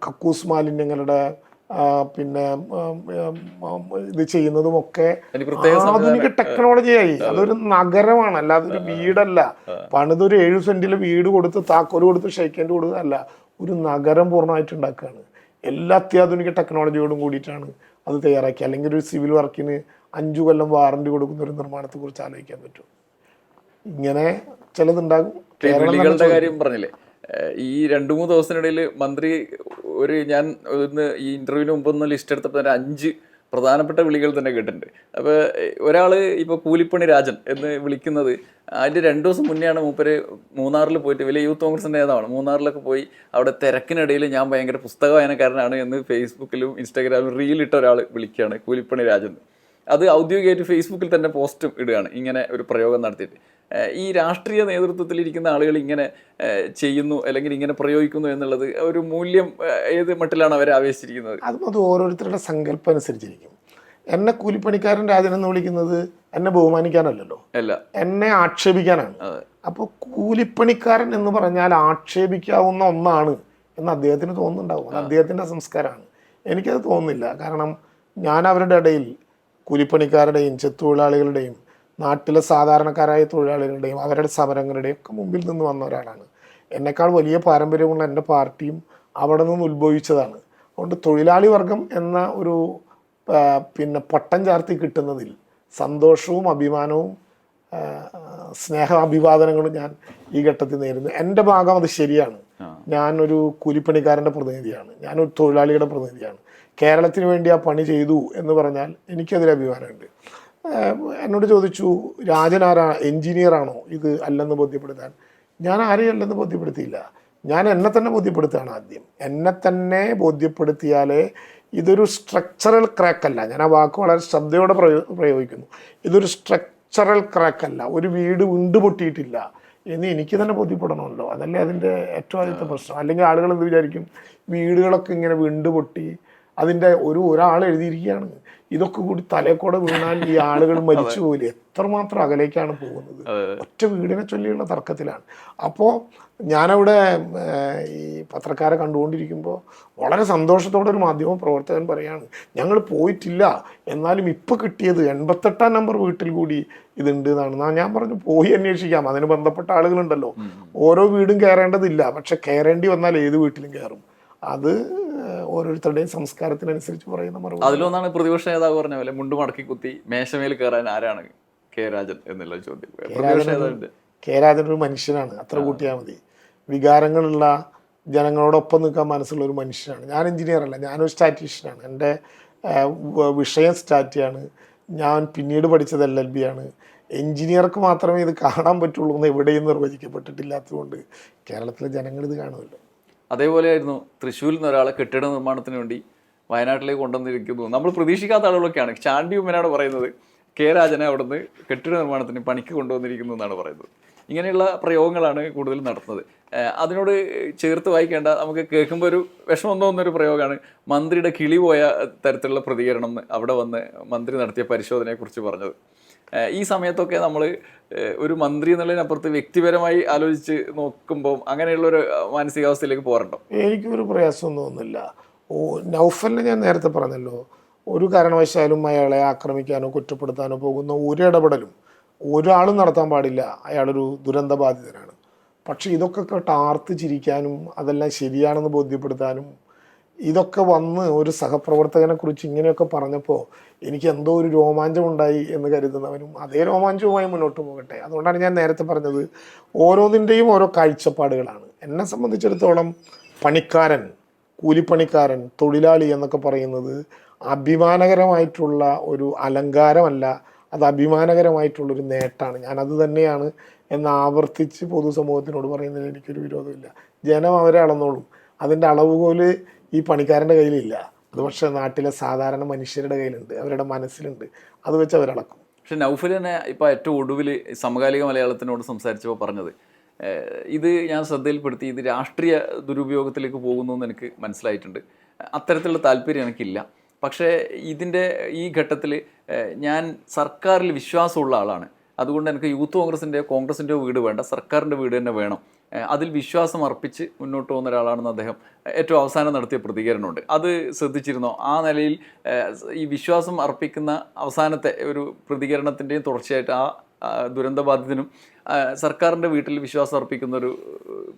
കക്കൂസ് മാലിന്യങ്ങളുടെ പിന്നെ ഇത് ചെയ്യുന്നതുമൊക്കെ ആധുനിക ടെക്നോളജിയായി. അതൊരു നഗരമാണ്, അല്ലാതെ ഒരു വീടല്ല. പണിതൊരു 7 സെന്റിലെ വീട് കൊടുത്ത് താക്കോല് കൊടുത്ത് ഷെയ്ക്കേണ്ടി കൊടുത്തതല്ല, ഒരു നഗരം പൂർണ്ണമായിട്ട് ഉണ്ടാക്കുകയാണ്. എല്ലാ അത്യാധുനിക ടെക്നോളജിയോടും കൂടിയിട്ടാണ് അത് തയ്യാറാക്കി. അല്ലെങ്കിൽ ഒരു സിവിൽ വർക്കിന് 5 കൊല്ലം വാറണ്ടി കൊടുക്കുന്ന ഒരു നിർമ്മാണത്തെ കുറിച്ച് ആലോചിക്കാൻ പറ്റും. ഇങ്ങനെ ചിലതുണ്ടാകും. വിളികളുടെ കാര്യം പറഞ്ഞില്ലേ, ഈ 2-3 ദിവസത്തിനിടയിൽ മന്ത്രി ഞാൻ ഈ ഇന്റർവ്യൂവിന് മുമ്പൊന്ന് ലിസ്റ്റ് എടുത്തപ്പോൾ തന്നെ 5 പ്രധാനപ്പെട്ട വിളികൾ തന്നെ കേട്ടിട്ടുണ്ട്. അപ്പോൾ ഒരാൾ ഇപ്പോൾ കൂലിപ്പണി രാജൻ എന്ന് വിളിക്കുന്നത് അതിൻ്റെ 2 ദിവസം മുന്നെയാണ് മൂപ്പര് മൂന്നാറിൽ പോയിട്ട്, വലിയ യൂത്ത് കോൺഗ്രസിൻ്റെ നേതാവാണ്, മൂന്നാറിലൊക്കെ പോയി അവിടെ തിരക്കിനിടയിൽ ഞാൻ ഭയങ്കര പുസ്തക വായനക്കാരനാണ് എന്ന് ഫേസ്ബുക്കിലും ഇൻസ്റ്റാഗ്രാമിലും റീലിട്ട ഒരാൾ വിളിക്കുകയാണ് കൂലിപ്പണി രാജൻ. അത് ഔദ്യോഗികമായിട്ട് ഫേസ്ബുക്കിൽ തന്നെ പോസ്റ്റും ഇടുകയാണ് ഇങ്ങനെ ഒരു പ്രയോഗം നടത്തിയിട്ട്. ഈ രാഷ്ട്രീയ നേതൃത്വത്തിലിരിക്കുന്ന ആളുകൾ ഇങ്ങനെ ചെയ്യുന്നു അല്ലെങ്കിൽ ഇങ്ങനെ പ്രയോഗിക്കുന്നു എന്നുള്ളത് ഒരു മൂല്യം ഏത് മട്ടിലാണ് അവരെ ആവേശിച്ചിരിക്കുന്നത്? അത് ഓരോരുത്തരുടെ സങ്കല്പം അനുസരിച്ചിരിക്കും. എന്നെ കൂലിപ്പണിക്കാരൻ രാജൻ എന്ന് വിളിക്കുന്നത് എന്നെ ബഹുമാനിക്കാനല്ലല്ലോ, അല്ല, എന്നെ ആക്ഷേപിക്കാനാണ്. അപ്പോൾ കൂലിപ്പണിക്കാരൻ എന്ന് പറഞ്ഞാൽ ആക്ഷേപിക്കാവുന്ന ഒന്നാണ് എന്ന് അദ്ദേഹത്തിന് തോന്നുന്നുണ്ടാവും. അത് അദ്ദേഹത്തിൻ്റെ സംസ്കാരമാണ്. എനിക്കത് തോന്നുന്നില്ല. കാരണം ഞാൻ അവരുടെ ഇടയിൽ കൂലിപ്പണിക്കാരുടെയും ചെത്തൊഴിലാളികളുടെയും നാട്ടിലെ സാധാരണക്കാരായ തൊഴിലാളികളുടെയും അവരുടെ സമരങ്ങളുടെയും ഒക്കെ മുമ്പിൽ നിന്ന് വന്ന ഒരാളാണ്. എന്നെക്കാൾ വലിയ പാരമ്പര്യമുള്ള എൻ്റെ പാർട്ടിയും അവിടെ നിന്ന് ഉത്ഭവിച്ചതാണ്. അതുകൊണ്ട് തൊഴിലാളി വർഗം എന്ന ഒരു പിന്നെ പട്ടം ചാർത്തി കിട്ടുന്നതിൽ സന്തോഷവും അഭിമാനവും സ്നേഹാഭിവാദനങ്ങളും ഞാൻ ഈ ഘട്ടത്തിൽ നേരുന്നു. എൻ്റെ ഭാഗം അത് ശരിയാണ്. ഞാനൊരു കൂലിപ്പണിക്കാരൻ്റെ പ്രതിനിധിയാണ്, ഞാനൊരു തൊഴിലാളിയുടെ പ്രതിനിധിയാണ്. കേരളത്തിന് വേണ്ടി ആ പണി ചെയ്തു എന്ന് പറഞ്ഞാൽ എനിക്കതിൽ അഭിമാനമുണ്ട്. എന്നോട് ചോദിച്ചു, രാജൻ എൻജിനീയറാണോ ഇത് അല്ലെന്ന് ബോധ്യപ്പെടുത്താൻ? ഞാൻ ആരെയും അല്ലെന്ന് ബോധ്യപ്പെടുത്തിയില്ല. ഞാൻ എന്നെ തന്നെ ബോധ്യപ്പെടുത്തുകയാണ് ആദ്യം. എന്നെ തന്നെ ബോധ്യപ്പെടുത്തിയാലേ ഇതൊരു സ്ട്രക്ചറൽ ക്രാക്കല്ല, ഞാൻ ആ വാക്ക് വളരെ ശ്രദ്ധയോടെ പ്രയോഗിക്കുന്നു, ഇതൊരു സ്ട്രക്ചറൽ ക്രാക്കല്ല, ഒരു വീട് പൊട്ടിയിട്ടില്ല എന്ന് എനിക്ക് തന്നെ ബോധ്യപ്പെടണമല്ലോ. അതല്ലേ അതിൻ്റെ ഏറ്റവും ആദ്യത്തെ പ്രശ്നം. അല്ലെങ്കിൽ ആളുകൾ എന്ത് വിചാരിക്കും, വീടുകളൊക്കെ ഇങ്ങനെ പൊട്ടി അതിൻ്റെ ഒരാൾ എഴുതിയിരിക്കുകയാണ്, ഇതൊക്കെ കൂടി തലക്കൂടെ വീണാൽ ഈ ആളുകൾ മരിച്ചു പോകില്ല. എത്രമാത്രം അകലേക്കാണ് പോകുന്നത്. ഒറ്റ വീടിനെ ചൊല്ലിയുള്ള തർക്കത്തിലാണ്. അപ്പോൾ ഞാനവിടെ ഈ പത്രക്കാരെ കണ്ടുകൊണ്ടിരിക്കുമ്പോൾ വളരെ സന്തോഷത്തോടെ ഒരു മാധ്യമ പ്രവർത്തകൻ പറയാണ്, ഞങ്ങൾ പോയിട്ടില്ല, എന്നാലും ഇപ്പോൾ കിട്ടിയത് 88-ാം നമ്പർ വീട്ടിൽ കൂടി ഇതുണ്ട് എന്നാണ്. ഞാൻ പറഞ്ഞു പോയി അന്വേഷിക്കാം, അതിന് ബന്ധപ്പെട്ട ആളുകളുണ്ടല്ലോ. ഓരോ വീടും കയറേണ്ടതില്ല, പക്ഷെ കയറേണ്ടി വന്നാൽ ഏത് വീട്ടിലും കയറും. അത് ഓരോരുത്തരുടെയും സംസ്കാരത്തിനനുസരിച്ച് പറയുന്ന മറുപടി. അതിലൊന്നാണ് പ്രതിപക്ഷ നേതാവ് പറഞ്ഞ പോലെ മുണ്ട് മടക്കി കുത്തി മേശമേൽ കയറാൻ ആരാണ് കെ രാജൻ എന്നുള്ള ചോദ്യം. കെ രാജൻ ഒരു മനുഷ്യനാണ്, അത്ര കൂട്ടിയാൽ മതി. വികാരങ്ങളുള്ള ജനങ്ങളോടൊപ്പം നിൽക്കാൻ മനസ്സുള്ള ഒരു മനുഷ്യനാണ്. ഞാൻ എഞ്ചിനീയർ അല്ല, ഞാനൊരു സ്റ്റാറ്റിഷ്യനാണ്. എൻ്റെ വിഷയം സ്റ്റാറ്റിയാണ്. ഞാൻ പിന്നീട് പഠിച്ചത് LLB ആണ്. എഞ്ചിനീയർക്ക് മാത്രമേ ഇത് കാണാൻ പറ്റുള്ളൂ എന്ന് എവിടെയും നിർവചിക്കപ്പെട്ടിട്ടില്ലാത്തതുകൊണ്ട് കേരളത്തിലെ ജനങ്ങൾ ഇത് കാണുമല്ലോ. അതേപോലെയായിരുന്നു തൃശ്ശൂരിൽ നിന്ന് ഒരാളെ കെട്ടിട നിർമ്മാണത്തിന് വേണ്ടി വയനാട്ടിലേക്ക് കൊണ്ടുവന്നിരിക്കുന്നു. നമ്മൾ പ്രതീക്ഷിക്കാത്ത ആളുകളൊക്കെയാണ്. ചാണ്ടി ഉമ്മനാണ് പറയുന്നത് കെ രാജനെ അവിടുന്ന് കെട്ടിട നിർമ്മാണത്തിന് പണിക്ക് കൊണ്ടുവന്നിരിക്കുന്നു എന്നാണ് പറയുന്നത്. ഇങ്ങനെയുള്ള പ്രയോഗങ്ങളാണ് കൂടുതൽ നടത്തുന്നത്. അതിനോട് ചേർത്ത് വായിക്കേണ്ട, നമുക്ക് കേൾക്കുമ്പോൾ ഒരു വിഷമം തോന്നുന്നൊരു പ്രയോഗമാണ് മന്ത്രിയുടെ കിളി പോയ തരത്തിലുള്ള പ്രതികരണം അവിടെ വന്ന് മന്ത്രി നടത്തിയ പരിശോധനയെക്കുറിച്ച് പറഞ്ഞത്. ഈ സമയത്തൊക്കെ നമ്മൾ ഒരു മന്ത്രി എന്നുള്ളതിനപ്പുറത്ത് വ്യക്തിപരമായി ആലോചിച്ച് നോക്കുമ്പോൾ അങ്ങനെയുള്ളൊരു മാനസികാവസ്ഥയിലേക്ക് പോകാറുണ്ടോ? എനിക്കൊരു പ്രയാസമൊന്നും തോന്നുന്നില്ല. നൗഫലിനെ ഞാൻ നേരത്തെ പറഞ്ഞല്ലോ, ഒരു കാരണവശാലും അയാളെ ആക്രമിക്കാനോ കുറ്റപ്പെടുത്താനോ പോകുന്ന ഒരു ഇടപെടലും ഒരാളും നടത്താൻ പാടില്ല. അയാളൊരു ദുരന്തബാധിതനാണ്. പക്ഷെ ഇതൊക്കെ കേട്ട് ആർത്ത് ചിരിക്കാനും അതെല്ലാം ശരിയാണെന്ന് ബോധ്യപ്പെടുത്താനും ഇതൊക്കെ വന്ന് ഒരു സഹപ്രവർത്തകനെ കുറിച്ച് ഇങ്ങനെയൊക്കെ പറഞ്ഞപ്പോൾ എനിക്ക് എന്തോ ഒരു രോമാഞ്ചം ഉണ്ടായി എന്ന് കരുതുന്നവനും അതേ രോമാഞ്ചവുമായി മുന്നോട്ട് പോകട്ടെ. അതുകൊണ്ടാണ് ഞാൻ നേരത്തെ പറഞ്ഞത്, ഓരോന്നിൻ്റെയും ഓരോ കാഴ്ചപ്പാടുകളാണ്. എന്നെ സംബന്ധിച്ചിടത്തോളം പണിക്കാരൻ, കൂലിപ്പണിക്കാരൻ, തൊഴിലാളി എന്നൊക്കെ പറയുന്നത് അഭിമാനകരമായിട്ടുള്ള ഒരു അലങ്കാരമല്ല, അത് അഭിമാനകരമായിട്ടുള്ളൊരു നേട്ടമാണ്. ഞാനത് തന്നെയാണ് എന്ന് ആവർത്തിച്ച് പൊതുസമൂഹത്തിനോട് പറയുന്നതിൽ എനിക്കൊരു വിരോധമില്ല. ജനം അവരെ അളന്നോളും. അതിൻ്റെ അളവുകോല് ഈ പണിക്കാരൻ്റെ കയ്യിലില്ല. അത് പക്ഷേ നാട്ടിലെ സാധാരണ മനുഷ്യരുടെ കയ്യിലുണ്ട്, അവരുടെ മനസ്സിലുണ്ട്. അത് വെച്ച് അവരളക്കും. പക്ഷെ നൗഫൽ തന്നെ ഇപ്പോൾ ഏറ്റവും ഒടുവിൽ സമകാലിക മലയാളത്തിനോട് സംസാരിച്ചപ്പോൾ പറഞ്ഞത്, ഇത് ഞാൻ ശ്രദ്ധയിൽപ്പെടുത്തി, ഇത് രാഷ്ട്രീയ ദുരുപയോഗത്തിലേക്ക് പോകുന്നു എന്ന് എനിക്ക് മനസ്സിലായിട്ടുണ്ട്. അത്തരത്തിലുള്ള താല്പര്യം എനിക്കില്ല. പക്ഷേ ഇതിൻ്റെ ഈ ഘട്ടത്തിൽ ഞാൻ സർക്കാരിൽ വിശ്വാസമുള്ള ആളാണ്. അതുകൊണ്ട് എനിക്ക് യൂത്ത് കോൺഗ്രസിൻ്റെയോ വീട് വേണ്ട, സർക്കാരിൻ്റെ വീട് തന്നെ വേണം. അതിൽ വിശ്വാസം അർപ്പിച്ച് മുന്നോട്ട് പോകുന്ന ഒരാളാണെന്ന് അദ്ദേഹം ഏറ്റവും അവസാനം നടത്തിയ പ്രതികരണമുണ്ട്. അത് ശ്രദ്ധിച്ചിരുന്നോ? ആ നിലയിൽ ഈ വിശ്വാസം അർപ്പിക്കുന്ന അവസാനത്തെ ഒരു പ്രതികരണത്തിൻ്റെയും തുടർച്ചയായിട്ട് ആ ദുരന്തബാധിതനും സർക്കാരിൻ്റെ വീട്ടിൽ വിശ്വാസം അർപ്പിക്കുന്ന ഒരു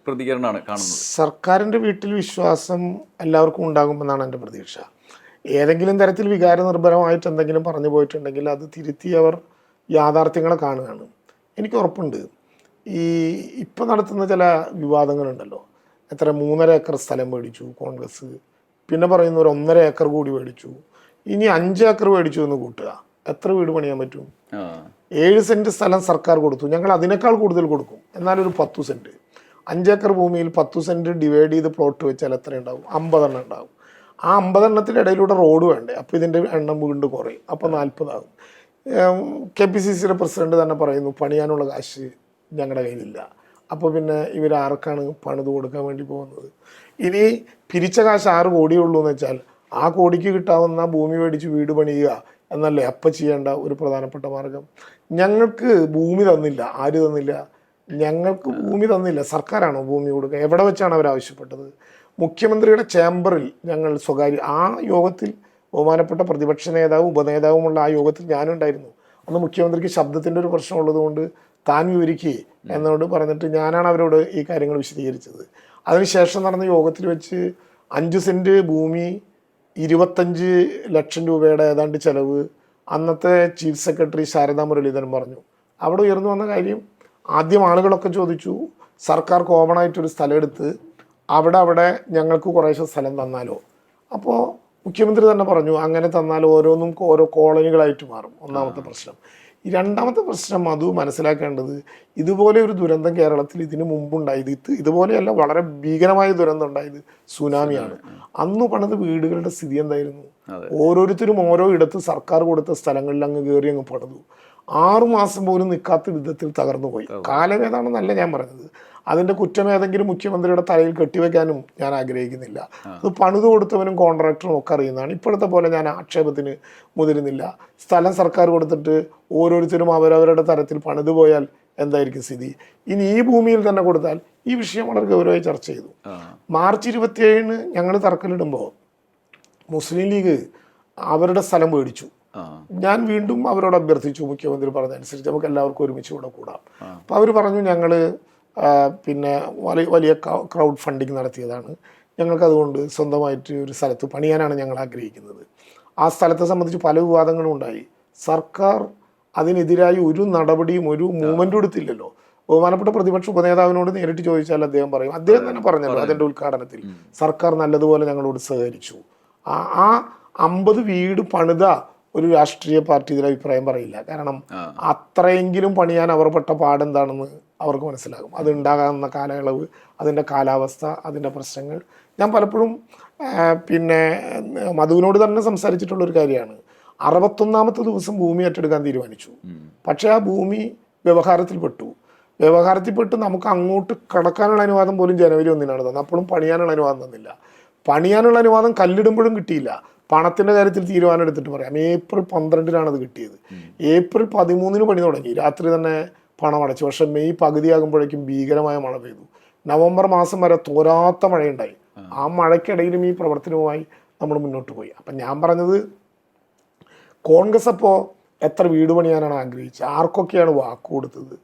പ്രതികരണമാണ് കാണുന്നത്. സർക്കാരിൻ്റെ വീട്ടിൽ വിശ്വാസം എല്ലാവർക്കും ഉണ്ടാകുമെന്നാണ് എൻ്റെ പ്രതീക്ഷ. ഏതെങ്കിലും തരത്തിൽ വികാരനിർഭരമായിട്ട് എന്തെങ്കിലും പറഞ്ഞു പോയിട്ടുണ്ടെങ്കിൽ അത് തിരുത്തി അവർ യാഥാർത്ഥ്യങ്ങളെ കാണുകയാണ്. എനിക്ക് ഉറപ്പുണ്ട്, ഈ ഇപ്പം നടത്തുന്ന ചില വിവാദങ്ങളുണ്ടല്ലോ, എത്ര 3.5 ഏക്കർ സ്ഥലം മേടിച്ചു കോൺഗ്രസ്, പിന്നെ പറയുന്ന ഒരു 1.5 ഏക്കർ കൂടി മേടിച്ചു, ഇനി 5 ഏക്കർ മേടിച്ചു എന്ന് കൂട്ടുക, എത്ര വീട് പണിയാൻ പറ്റും? 7 സെൻറ്റ് സ്ഥലം സർക്കാർ കൊടുത്തു, ഞങ്ങൾ അതിനേക്കാൾ കൂടുതൽ കൊടുക്കും, എന്നാലൊരു 10 സെൻറ്റ്. 5 ഏക്കർ ഭൂമിയിൽ 10 സെൻറ്റ് ഡിവൈഡ് ചെയ്ത് പ്ലോട്ട് വെച്ചാൽ എത്ര ഉണ്ടാവും? 50 എണ്ണം ഉണ്ടാവും. ആ 50 എണ്ണത്തിൻ്റെ ഇടയിലൂടെ റോഡ് വേണ്ടേ? അപ്പോൾ ഇതിൻ്റെ എണ്ണം വീണ്ടും കുറയും, അപ്പോൾ 40 ആകും. KPCCയുടെ പ്രസിഡന്റ് തന്നെ പറയുന്നു, പണിയാനുള്ള കാശ് ഞങ്ങളുടെ കയ്യിലില്ല. അപ്പോൾ പിന്നെ ഇവരാർക്കാണ് പണിത് കൊടുക്കാൻ വേണ്ടി പോകുന്നത്? ഇനി പിരിച്ച കാശ് 6 കോടിയുള്ളൂ എന്ന് വെച്ചാൽ ആ കോടിക്ക് കിട്ടാവുന്ന ഭൂമി മേടിച്ച് വീട് പണിയുക എന്നല്ലേ അപ്പം ചെയ്യേണ്ട ഒരു പ്രധാനപ്പെട്ട മാർഗം? ഞങ്ങൾക്ക് ഭൂമി തന്നില്ല. ആര് തന്നില്ല? ഞങ്ങൾക്ക് ഭൂമി തന്നില്ല. സർക്കാരാണോ ഭൂമി കൊടുക്കുക? എവിടെ വെച്ചാണ് അവർ ആവശ്യപ്പെട്ടത്? മുഖ്യമന്ത്രിയുടെ ചേംബറിൽ ഞങ്ങൾ സ്വകാര്യ ആ യോഗത്തിൽ ബഹുമാനപ്പെട്ട പ്രതിപക്ഷ നേതാവും ഉപനേതാവുമുള്ള ആ യോഗത്തിൽ ഞാനുണ്ടായിരുന്നു. അന്ന് മുഖ്യമന്ത്രിക്ക് ശബ്ദത്തിൻ്റെ ഒരു പ്രശ്നമുള്ളത് കൊണ്ട് താൻ വിവരിക്കുക എന്നോട് പറഞ്ഞിട്ട് ഞാനാണ് അവരോട് ഈ കാര്യങ്ങൾ വിശദീകരിച്ചത്. അതിനുശേഷം നടന്ന യോഗത്തിൽ വെച്ച് 5 സെൻറ്റ് ഭൂമി 25 ലക്ഷം രൂപയുടെ ഏതാണ്ട് ചിലവ് അന്നത്തെ ചീഫ് സെക്രട്ടറി ശാരദാ മുരളീധരൻ പറഞ്ഞു. അവിടെ ഉയർന്നു വന്ന കാര്യം, ആദ്യം ആളുകളൊക്കെ ചോദിച്ചു, സർക്കാർ കോമണായിട്ടൊരു സ്ഥലം എടുത്ത് അവിടെ ഞങ്ങൾക്ക് കുറേശ്ശെ സ്ഥലം തന്നാലോ? അപ്പോൾ മുഖ്യമന്ത്രി തന്നെ പറഞ്ഞു, അങ്ങനെ തന്നാൽ ഓരോന്നും ഓരോ കോളനികളായിട്ട് മാറും. ഒന്നാമത്തെ പ്രശ്നം. ഈ രണ്ടാമത്തെ പ്രശ്നം അത് മനസ്സിലാക്കേണ്ടത്, ഇതുപോലെ ഒരു ദുരന്തം കേരളത്തിൽ ഇതിനു മുമ്പുണ്ടായത്, ഇതുപോലെയല്ല, വളരെ ഭീകരമായ ദുരന്തം ഉണ്ടായത് സുനാമിയാണ്. അന്ന് പണിത് വീടുകളുടെ സ്ഥിതി എന്തായിരുന്നു? ഓരോരുത്തരും ഓരോ ഇടത്ത് സർക്കാർ കൊടുത്ത സ്ഥലങ്ങളിൽ അങ്ങ് കയറി അങ്ങ് പണിതു. 6 മാസം പോലും നിൽക്കാത്ത വിധത്തിൽ തകർന്നു പോയി. കാലമേതാണെന്നല്ല ഞാൻ പറഞ്ഞത്, അതിൻ്റെ കുറ്റം ഏതെങ്കിലും മുഖ്യമന്ത്രിയുടെ തലയിൽ കെട്ടിവെക്കാനും ഞാൻ ആഗ്രഹിക്കുന്നില്ല. അത് പണിത് കൊടുത്തവനും കോൺട്രാക്ടറും ഒക്കെ അറിയുന്നതാണ്. ഇപ്പോഴത്തെ പോലെ ഞാൻ ആക്ഷേപത്തിന് മുതിരുന്നില്ല. സ്ഥലം സർക്കാർ കൊടുത്തിട്ട് ഓരോരുത്തരും അവരവരുടെ തരത്തിൽ പണിത് പോയാൽ എന്തായിരിക്കും സ്ഥിതി? ഇനി ഈ ഭൂമിയിൽ തന്നെ കൊടുത്താൽ ഈ വിഷയം വളരെ ഗൗരവമായി ചർച്ച ചെയ്തു. മാർച്ച് 27 ഞങ്ങൾ തറക്കല്ലിടുമ്പോൾ മുസ്ലിം ലീഗ് അവരുടെ സ്ഥലം മേടിച്ചു. ഞാൻ വീണ്ടും അവരോട് അഭ്യർത്ഥിച്ചു, മുഖ്യമന്ത്രി പറഞ്ഞതനുസരിച്ച് നമുക്ക് എല്ലാവർക്കും ഒരുമിച്ച് കൂടെ കൂടാം. അപ്പോൾ അവർ പറഞ്ഞു ഞങ്ങൾ പിന്നെ വലിയ ക്രൗഡ് ഫണ്ടിങ് നടത്തിയതാണ്, ഞങ്ങൾക്കതുകൊണ്ട് സ്വന്തമായിട്ട് ഒരു സ്ഥലത്ത് പണിയാനാണ് ഞങ്ങൾ ആഗ്രഹിക്കുന്നത്. ആ സ്ഥലത്തെ സംബന്ധിച്ച് പല വിവാദങ്ങളും ഉണ്ടായി. സർക്കാർ അതിനെതിരായി ഒരു നടപടിയും ഒരു മൂവ്മെൻറ്റും എടുത്തില്ലല്ലോ. ബഹുമാനപ്പെട്ട പ്രതിപക്ഷ ഉപനേതാവിനോട് നേരിട്ട് ചോദിച്ചാൽ അദ്ദേഹം പറയും, അദ്ദേഹം തന്നെ പറഞ്ഞല്ലോ അതിൻ്റെ ഉദ്ഘാടനത്തിൽ, സർക്കാർ നല്ലതുപോലെ ഞങ്ങളോട് സഹകരിച്ചു. ആ 50 വീട് പണിത ഒരു രാഷ്ട്രീയ പാർട്ടി ഇതിൽ അഭിപ്രായം പറയില്ല. കാരണം അത്രയെങ്കിലും പണിയാൻ അവർ പെട്ട പാടെന്താണെന്ന് അവർക്ക് മനസ്സിലാകും. അത് ഉണ്ടാകാവുന്ന കാലയളവ്, അതിൻ്റെ കാലാവസ്ഥ, അതിൻ്റെ പ്രശ്നങ്ങൾ. ഞാൻ പലപ്പോഴും പിന്നെ മധുവിനോട് തന്നെ സംസാരിച്ചിട്ടുള്ളൊരു കാര്യമാണ്. 61ാമത്തെ ദിവസം ഭൂമി ഏറ്റെടുക്കാൻ തീരുമാനിച്ചു. പക്ഷേ ആ ഭൂമി വ്യവഹാരത്തിൽപ്പെട്ട് നമുക്ക് അങ്ങോട്ട് കടക്കാനുള്ള അനുവാദം പോലും ജനുവരി 1-നാണ് തന്നത്. അപ്പോഴും പണിയാനുള്ള അനുവാദം തന്നില്ല. പണിയാനുള്ള അനുവാദം കല്ലിടുമ്പോഴും കിട്ടിയില്ല. പണത്തിൻ്റെ കാര്യത്തിൽ തീരുമാനം എടുത്തിട്ട് പറയാം, ഏപ്രിൽ 12-നാണ് അത് കിട്ടിയത്. ഏപ്രിൽ 13-ന് പണി തുടങ്ങി, രാത്രി തന്നെ പണം അടച്ചു. പക്ഷെ മെയ് പകുതിയാകുമ്പോഴേക്കും ഭീകരമായ മഴ പെയ്തു. നവംബർ മാസം വരെ തോരാത്ത മഴയുണ്ടായി. ആ മഴയ്ക്കിടയിലും ഈ പ്രവർത്തനവുമായി നമ്മൾ മുന്നോട്ട് പോയി. അപ്പം ഞാൻ പറഞ്ഞത്, കോൺഗ്രസ് അപ്പോൾ എത്ര വീട് പണിയാനാണ് ആഗ്രഹിച്ചത്? ആർക്കൊക്കെയാണ് വാക്ക് കൊടുത്തത്?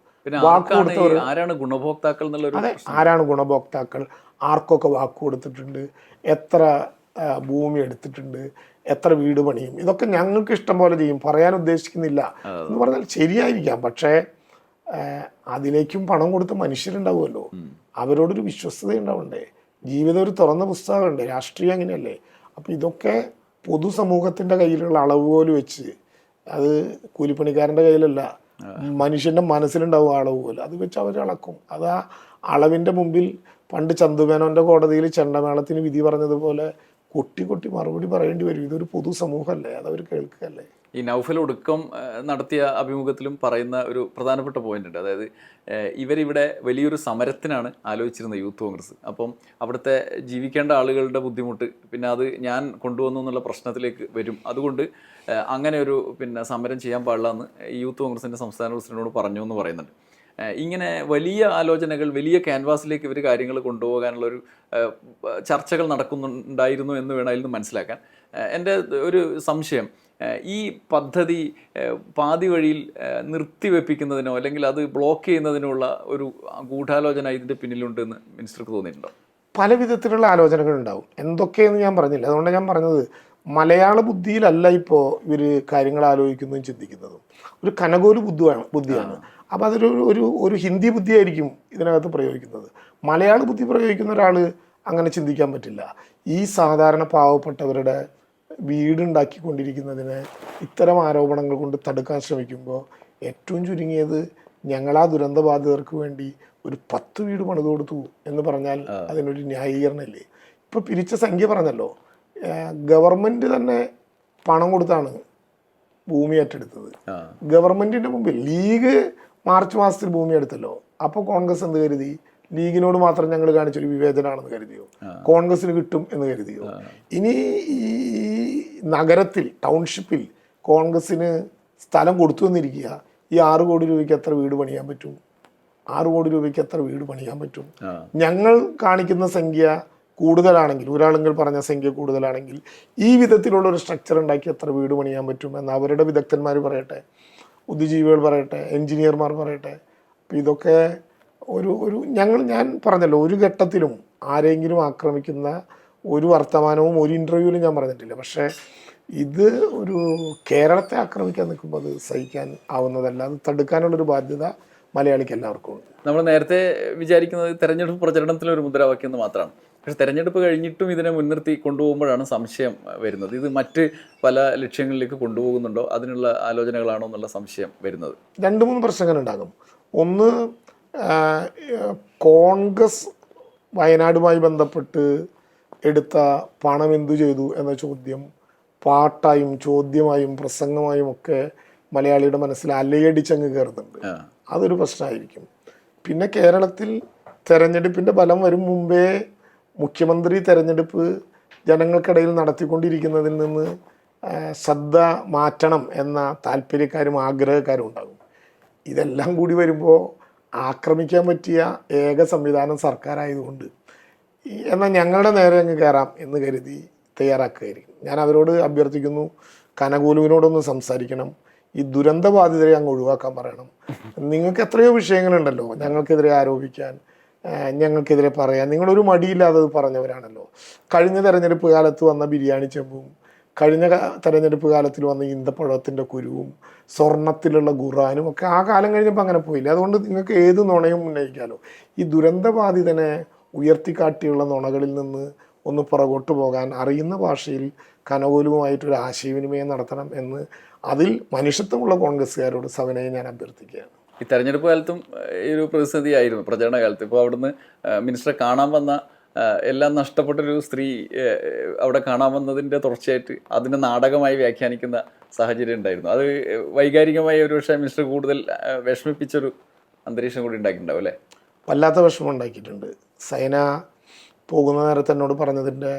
വാക്ക് കൊടുത്തവർ ആരാണ് ഗുണഭോക്താക്കൾ? അതെ, ആരാണ് ഗുണഭോക്താക്കൾ? ആർക്കൊക്കെ വാക്ക് കൊടുത്തിട്ടുണ്ട്? എത്ര ഭൂമി എടുത്തിട്ടുണ്ട്? എത്ര വീട് പണിയും? ഇതൊക്കെ ഞങ്ങൾക്ക് ഇഷ്ടം പോലെ ചെയ്യും, പറയാൻ ഉദ്ദേശിക്കുന്നില്ല എന്ന് പറഞ്ഞാൽ ശരിയായിരിക്കാം. പക്ഷേ അതിലേക്കും പണം കൊടുത്ത മനുഷ്യരുണ്ടാവുമല്ലോ, അവരോടൊരു വിശ്വസ്തത ഉണ്ടാവണ്ടേ? ജീവിതം ഒരു തുറന്ന പുസ്തകമുണ്ട്, രാഷ്ട്രീയം അങ്ങനെയല്ലേ? അപ്പം ഇതൊക്കെ പൊതുസമൂഹത്തിൻ്റെ കയ്യിലുള്ള അളവ് പോലെ വെച്ച്, അത് കൂലിപ്പണിക്കാരൻ്റെ കയ്യിലല്ല, മനുഷ്യൻ്റെ മനസ്സിലുണ്ടാവും അളവ് പോലെ, അത് വെച്ച് അവർ അളക്കും. അത് ആ അളവിൻ്റെ മുമ്പിൽ പണ്ട് ചന്തുമേനോൻ്റെ കോടതിയിൽ ചെണ്ടമേളത്തിന് വിധി പറഞ്ഞതുപോലെ കൊട്ടി മറുപടി പറയേണ്ടി വരും. ഇതൊരു പൊതുസമൂഹമല്ലേ, അതവർ കേൾക്കുകയല്ലേ. ഈ നൗഫൽ ഒടുക്കം നടത്തിയ അഭിമുഖത്തിലും പറയുന്ന ഒരു പ്രധാനപ്പെട്ട പോയിന്റ് ഉണ്ട്. അതായത് ഇവരിവിടെ വലിയൊരു സമരത്തിനാണ് ആലോചിച്ചിരുന്നത് യൂത്ത് കോൺഗ്രസ്. അപ്പം അവിടുത്തെ ജീവിക്കേണ്ട ആളുകളുടെ ബുദ്ധിമുട്ട് പിന്നെ അത് ഞാൻ കൊണ്ടുവന്നു എന്നുള്ള പ്രശ്നത്തിലേക്ക് വരും. അതുകൊണ്ട് അങ്ങനെ ഒരു സമരം ചെയ്യാൻ പാടില്ല എന്ന് യൂത്ത് കോൺഗ്രസിൻ്റെ സംസ്ഥാന പ്രസിഡന്റിനോട് പറഞ്ഞു എന്ന് പറയുന്നുണ്ട്. ഇങ്ങനെ വലിയ ആലോചനകൾ, വലിയ ക്യാൻവാസിലേക്ക് ഇവർ കാര്യങ്ങൾ കൊണ്ടുപോകാനുള്ളൊരു ചർച്ചകൾ നടക്കുന്നുണ്ടായിരുന്നു എന്ന് വേണം അതിൽ നിന്ന് മനസ്സിലാക്കാൻ. എൻ്റെ ഒരു സംശയം, ഈ പദ്ധതി പാതി വഴിയിൽ നിർത്തിവെപ്പിക്കുന്നതിനോ അല്ലെങ്കിൽ അത് ബ്ലോക്ക് ചെയ്യുന്നതിനുള്ള ഒരു ഗൂഢാലോചന ഇതിൻ്റെ പിന്നിലുണ്ടെന്ന് മിനിസ്റ്റർക്ക് തോന്നിയിട്ടുണ്ടോ? പല വിധത്തിലുള്ള ആലോചനകൾ ഉണ്ടാവും. എന്തൊക്കെയെന്ന് ഞാൻ പറഞ്ഞില്ല. അതുകൊണ്ട് ഞാൻ പറഞ്ഞത്, മലയാള ബുദ്ധിയിലല്ല ഇപ്പോൾ ഇവർ കാര്യങ്ങൾ ആലോചിക്കുന്നതും ചിന്തിക്കുന്നതും. ഒരു കനകോല് ബുദ്ധിയാണ്. അപ്പോൾ അതൊരു ഒരു ഹിന്ദി ബുദ്ധിയായിരിക്കും ഇതിനകത്ത് പ്രയോഗിക്കുന്നത്. മലയാള ബുദ്ധി പ്രയോഗിക്കുന്ന ഒരാൾ അങ്ങനെ ചിന്തിക്കാൻ പറ്റില്ല. ഈ സാധാരണ പാവപ്പെട്ടവരുടെ വീടുണ്ടാക്കിക്കൊണ്ടിരിക്കുന്നതിനെ ഇത്തരം ആരോപണങ്ങൾ കൊണ്ട് തടുക്കാൻ ശ്രമിക്കുമ്പോൾ ഏറ്റവും ചുരുങ്ങിയത് ഞങ്ങളാ ദുരന്തബാധിതർക്ക് വേണ്ടി ഒരു 10 വീട് പണിത് കൊടുത്തു എന്ന് പറഞ്ഞാൽ അതിനൊരു ന്യായീകരണമില്ലേ? ഇപ്പോൾ പിരിച്ച സംഖ്യ പറഞ്ഞല്ലോ, ഗവൺമെൻറ് തന്നെ പണം കൊടുത്താണ് ഭൂമി ഏറ്റെടുത്തത്. ഗവൺമെൻറ്റിൻ്റെ മുമ്പിൽ ലീഗ് മാർച്ച് മാസത്തിൽ ഭൂമി എടുത്തല്ലോ. അപ്പോൾ കോൺഗ്രസ് എന്ത് കരുതി? ലീഗിനോട് മാത്രം ഞങ്ങൾ കാണിച്ചൊരു വിവേചനമാണെന്ന് കരുതിയോ? കോൺഗ്രസിന് കിട്ടും എന്ന് കരുതിയോ? ഇനി ഈ നഗരത്തിൽ, ടൗൺഷിപ്പിൽ കോൺഗ്രസിന് സ്ഥലം കൊടുത്തു എന്നിരിക്കുക, ഈ 6 കോടി രൂപയ്ക്ക് എത്ര വീട് പണിയാൻ പറ്റും? 6 കോടി രൂപയ്ക്ക് എത്ര വീട് പണിയാൻ പറ്റും? ഞങ്ങൾ കാണിക്കുന്ന സംഖ്യ കൂടുതലാണെങ്കിൽ, ഒരാളെങ്കിൽ പറഞ്ഞ സംഖ്യ കൂടുതലാണെങ്കിൽ, ഈ വിധത്തിലുള്ളൊരു സ്ട്രക്ചർ ഉണ്ടാക്കി എത്ര വീട് പണിയാൻ പറ്റും എന്ന് അവരുടെ വിദഗ്ധന്മാർ പറയട്ടെ, ബുദ്ധിജീവികൾ പറയട്ടെ, എൻജിനീയർമാർ പറയട്ടെ. അപ്പം ഇതൊക്കെ ഞാൻ പറഞ്ഞല്ലോ, ഒരു ഘട്ടത്തിലും ആരെങ്കിലും ആക്രമിക്കുന്ന ഒരു വർത്തമാനവും ഒരു ഇൻ്റർവ്യൂവിലും ഞാൻ പറഞ്ഞിട്ടില്ല. പക്ഷേ ഇത് ഒരു കേരളത്തെ ആക്രമിക്കാൻ നിൽക്കുമ്പോൾ അത് സഹിക്കാൻ ആവുന്നതല്ല. അത് തടുക്കാനുള്ളൊരു ബാധ്യത മലയാളിക്ക് എല്ലാവർക്കും ഉണ്ട്. നമ്മൾ നേരത്തെ വിചാരിക്കുന്നത് തെരഞ്ഞെടുപ്പ് പ്രചരണത്തിലൊരു മുദ്രാവാക്യം എന്ന് മാത്രമാണ്. പക്ഷെ തെരഞ്ഞെടുപ്പ് കഴിഞ്ഞിട്ടും ഇതിനെ മുൻനിർത്തി കൊണ്ടുപോകുമ്പോഴാണ് സംശയം വരുന്നത്. ഇത് മറ്റ് പല ലക്ഷ്യങ്ങളിലേക്ക് കൊണ്ടുപോകുന്നുണ്ടോ, അതിനുള്ള ആലോചനകളാണോ എന്നുള്ള സംശയം വരുന്നത്. 2-3 പ്രശ്നങ്ങളുണ്ടാകും. ഒന്ന്, കോൺഗ്രസ് വയനാടുമായി ബന്ധപ്പെട്ട് എടുത്ത പണം എന്തു ചെയ്തു എന്ന ചോദ്യം പാട്ടായും ചോദ്യമായും പ്രസംഗമായും ഒക്കെ മലയാളിയുടെ മനസ്സിൽ അലയടിച്ചങ്ങ് കയറുന്നുണ്ട്. അതൊരു പ്രശ്നമായിരിക്കും. പിന്നെ കേരളത്തിൽ തെരഞ്ഞെടുപ്പിൻ്റെ ഫലം വരും മുമ്പേ മുഖ്യമന്ത്രി തെരഞ്ഞെടുപ്പ് ജനങ്ങൾക്കിടയിൽ നടത്തിക്കൊണ്ടിരിക്കുന്നതിൽ നിന്ന് ശ്രദ്ധ മാറ്റണം എന്ന താല്പര്യക്കാരും ആഗ്രഹക്കാരും ഉണ്ടാകും. ഇതെല്ലാം കൂടി വരുമ്പോൾ ആക്രമിക്കാൻ പറ്റിയ ഏക സംവിധാനം സർക്കാരായതുകൊണ്ട് എന്നാൽ ഞങ്ങളുടെ നേരെ അങ്ങ് കയറാം എന്ന് കരുതി തയ്യാറാക്കുകയായിരിക്കും. ഞാൻ അവരോട് അഭ്യർത്ഥിക്കുന്നു, കനകൂലുവിനോടൊന്ന് സംസാരിക്കണം, ഈ ദുരന്ത ബാധിതരെ അങ്ങ് ഒഴിവാക്കാൻ പറയണം. നിങ്ങൾക്ക് എത്രയോ വിഷയങ്ങളുണ്ടല്ലോ ഞങ്ങൾക്കെതിരെ ആരോപിക്കാൻ, ഞങ്ങൾക്കെതിരെ പറയാൻ. നിങ്ങളൊരു മടിയില്ലാതെ പറഞ്ഞവരാണല്ലോ. കഴിഞ്ഞ തെരഞ്ഞെടുപ്പ് കാലത്ത് വന്ന ബിരിയാണി ചെമ്പും, കഴിഞ്ഞ തെരഞ്ഞെടുപ്പ് കാലത്തിൽ വന്ന ഈന്തപ്പഴത്തിൻ്റെ കുരുവും, സ്വർണത്തിലുള്ള ഖുറാനും ഒക്കെ ആ കാലം കഴിഞ്ഞപ്പോൾ അങ്ങനെ പോയില്ല. അതുകൊണ്ട് നിങ്ങൾക്ക് ഏത് നുണയും ഉന്നയിക്കാമല്ലോ. ഈ ദുരന്തബാധിതനെ ഉയർത്തിക്കാട്ടിയുള്ള നുണകളിൽ നിന്ന് ഒന്ന് പുറകോട്ട് പോകാൻ അറിയുന്ന ഭാഷയിൽ കനകോലുമായിട്ടൊരു ആശയവിനിമയം നടത്തണം എന്ന് അതിൽ മനുഷ്യത്വമുള്ള കോൺഗ്രസ്സുകാരോട് സവിനയം ഞാൻ അഭ്യർത്ഥിക്കുകയാണ്. ഈ തെരഞ്ഞെടുപ്പ് കാലത്തും ഈ ഒരു പ്രതിസന്ധി ആയിരുന്നു പ്രചരണ കാലത്ത്. ഇപ്പോൾ അവിടുന്ന് മിനിസ്റ്ററെ കാണാൻ വന്ന എല്ലാം നഷ്ടപ്പെട്ടൊരു സ്ത്രീ അവിടെ കാണാൻ വന്നതിൻ്റെ തുടർച്ചയായിട്ട് അതിനെ നാടകമായി വ്യാഖ്യാനിക്കുന്ന സാഹചര്യം ഉണ്ടായിരുന്നു. അത് വൈകാരികമായി ഒരുപക്ഷെ മിനിസ്റ്റർ കൂടുതൽ വിഷമിപ്പിച്ചൊരു അന്തരീക്ഷം കൂടി ഉണ്ടാക്കിയിട്ടുണ്ടാവും അല്ലേ? വല്ലാത്ത വിഷമം ഉണ്ടാക്കിയിട്ടുണ്ട്. സൈന പോകുന്ന നേരത്തെ എന്നോട് പറഞ്ഞതിൻ്റെ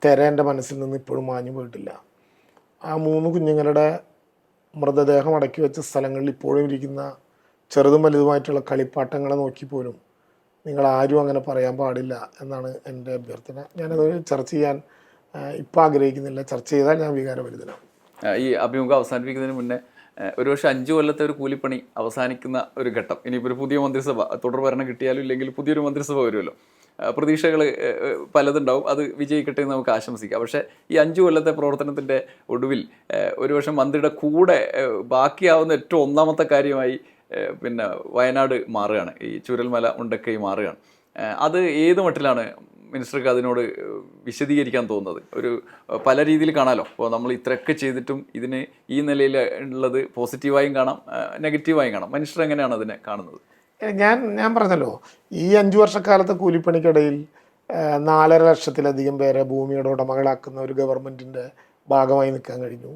തെര എൻ്റെ മനസ്സിൽ നിന്ന് ഇപ്പോഴും മാഞ്ഞു പോയിട്ടില്ല. ആ 3 കുഞ്ഞുങ്ങളുടെ മൃതദേഹം അടക്കി വെച്ച സ്ഥലങ്ങളിൽ ഇപ്പോഴും ഇരിക്കുന്ന ചെറുതും വലുതുമായിട്ടുള്ള കളിപ്പാട്ടങ്ങളെ നോക്കിപ്പോലും നിങ്ങൾ ആരും അങ്ങനെ പറയാൻ പാടില്ല എന്നാണ് എൻ്റെ അഭ്യർത്ഥന. ഞാനത് ചർച്ച ചെയ്യാൻ ഇപ്പം ആഗ്രഹിക്കുന്നില്ല. ചർച്ച ചെയ്താൽ ഞാൻ വികാരഭരിതനാണ്. ഈ അഭിമുഖം അവസാനിപ്പിക്കുന്നതിന് മുന്നേ ഒരുപക്ഷെ 5 കൊല്ലത്തെ ഒരു കൂലിപ്പണി അവസാനിക്കുന്ന ഒരു ഘട്ടം, ഇനിയിപ്പോൾ ഒരു പുതിയ മന്ത്രിസഭ തുടർ ഭരണം കിട്ടിയാലും ഇല്ലെങ്കിൽ പുതിയൊരു മന്ത്രിസഭ വരുമല്ലോ, പ്രതീക്ഷകൾ പലതുണ്ടാവും. അത് വിജയിക്കട്ടെ എന്ന് നമുക്ക് ആശംസിക്കാം. പക്ഷേ ഈ 5 കൊല്ലത്തെ പ്രവർത്തനത്തിൻ്റെ ഒടുവിൽ ഒരുപക്ഷെ മന്ത്രിയുടെ കൂടെ ബാക്കിയാവുന്ന ഏറ്റവും ഒന്നാമത്തെ കാര്യമായി പിന്നെ വയനാട് മാറുകയാണ്, ഈ ചൂരൽമല ഉണ്ടക്കൈ മാറുകയാണ്. അത് ഏത് മട്ടിലാണ് മിനിസ്റ്റർക്ക് അതിനോട് വിശദീകരിക്കാൻ തോന്നുന്നത്? ഒരു പല രീതിയിൽ കാണാമല്ലോ. അപ്പോൾ നമ്മൾ ഇത്രയൊക്കെ ചെയ്തിട്ടും ഇതിന് ഈ നിലയിൽ ഉള്ളത് പോസിറ്റീവായും കാണാം, നെഗറ്റീവായും കാണാം. മിനിസ്റ്റർ എങ്ങനെയാണ് അതിനെ കാണുന്നത്? ഞാൻ പറഞ്ഞല്ലോ, ഈ 5 വർഷക്കാലത്തെ കൂലിപ്പണിക്കിടയിൽ 4.5 ലക്ഷത്തിലധികം പേരെ ഭൂമിയുടെ ഉടമകളാക്കുന്ന ഒരു ഗവൺമെൻറ്റിൻ്റെ ഭാഗമായി നിൽക്കാൻ കഴിഞ്ഞു.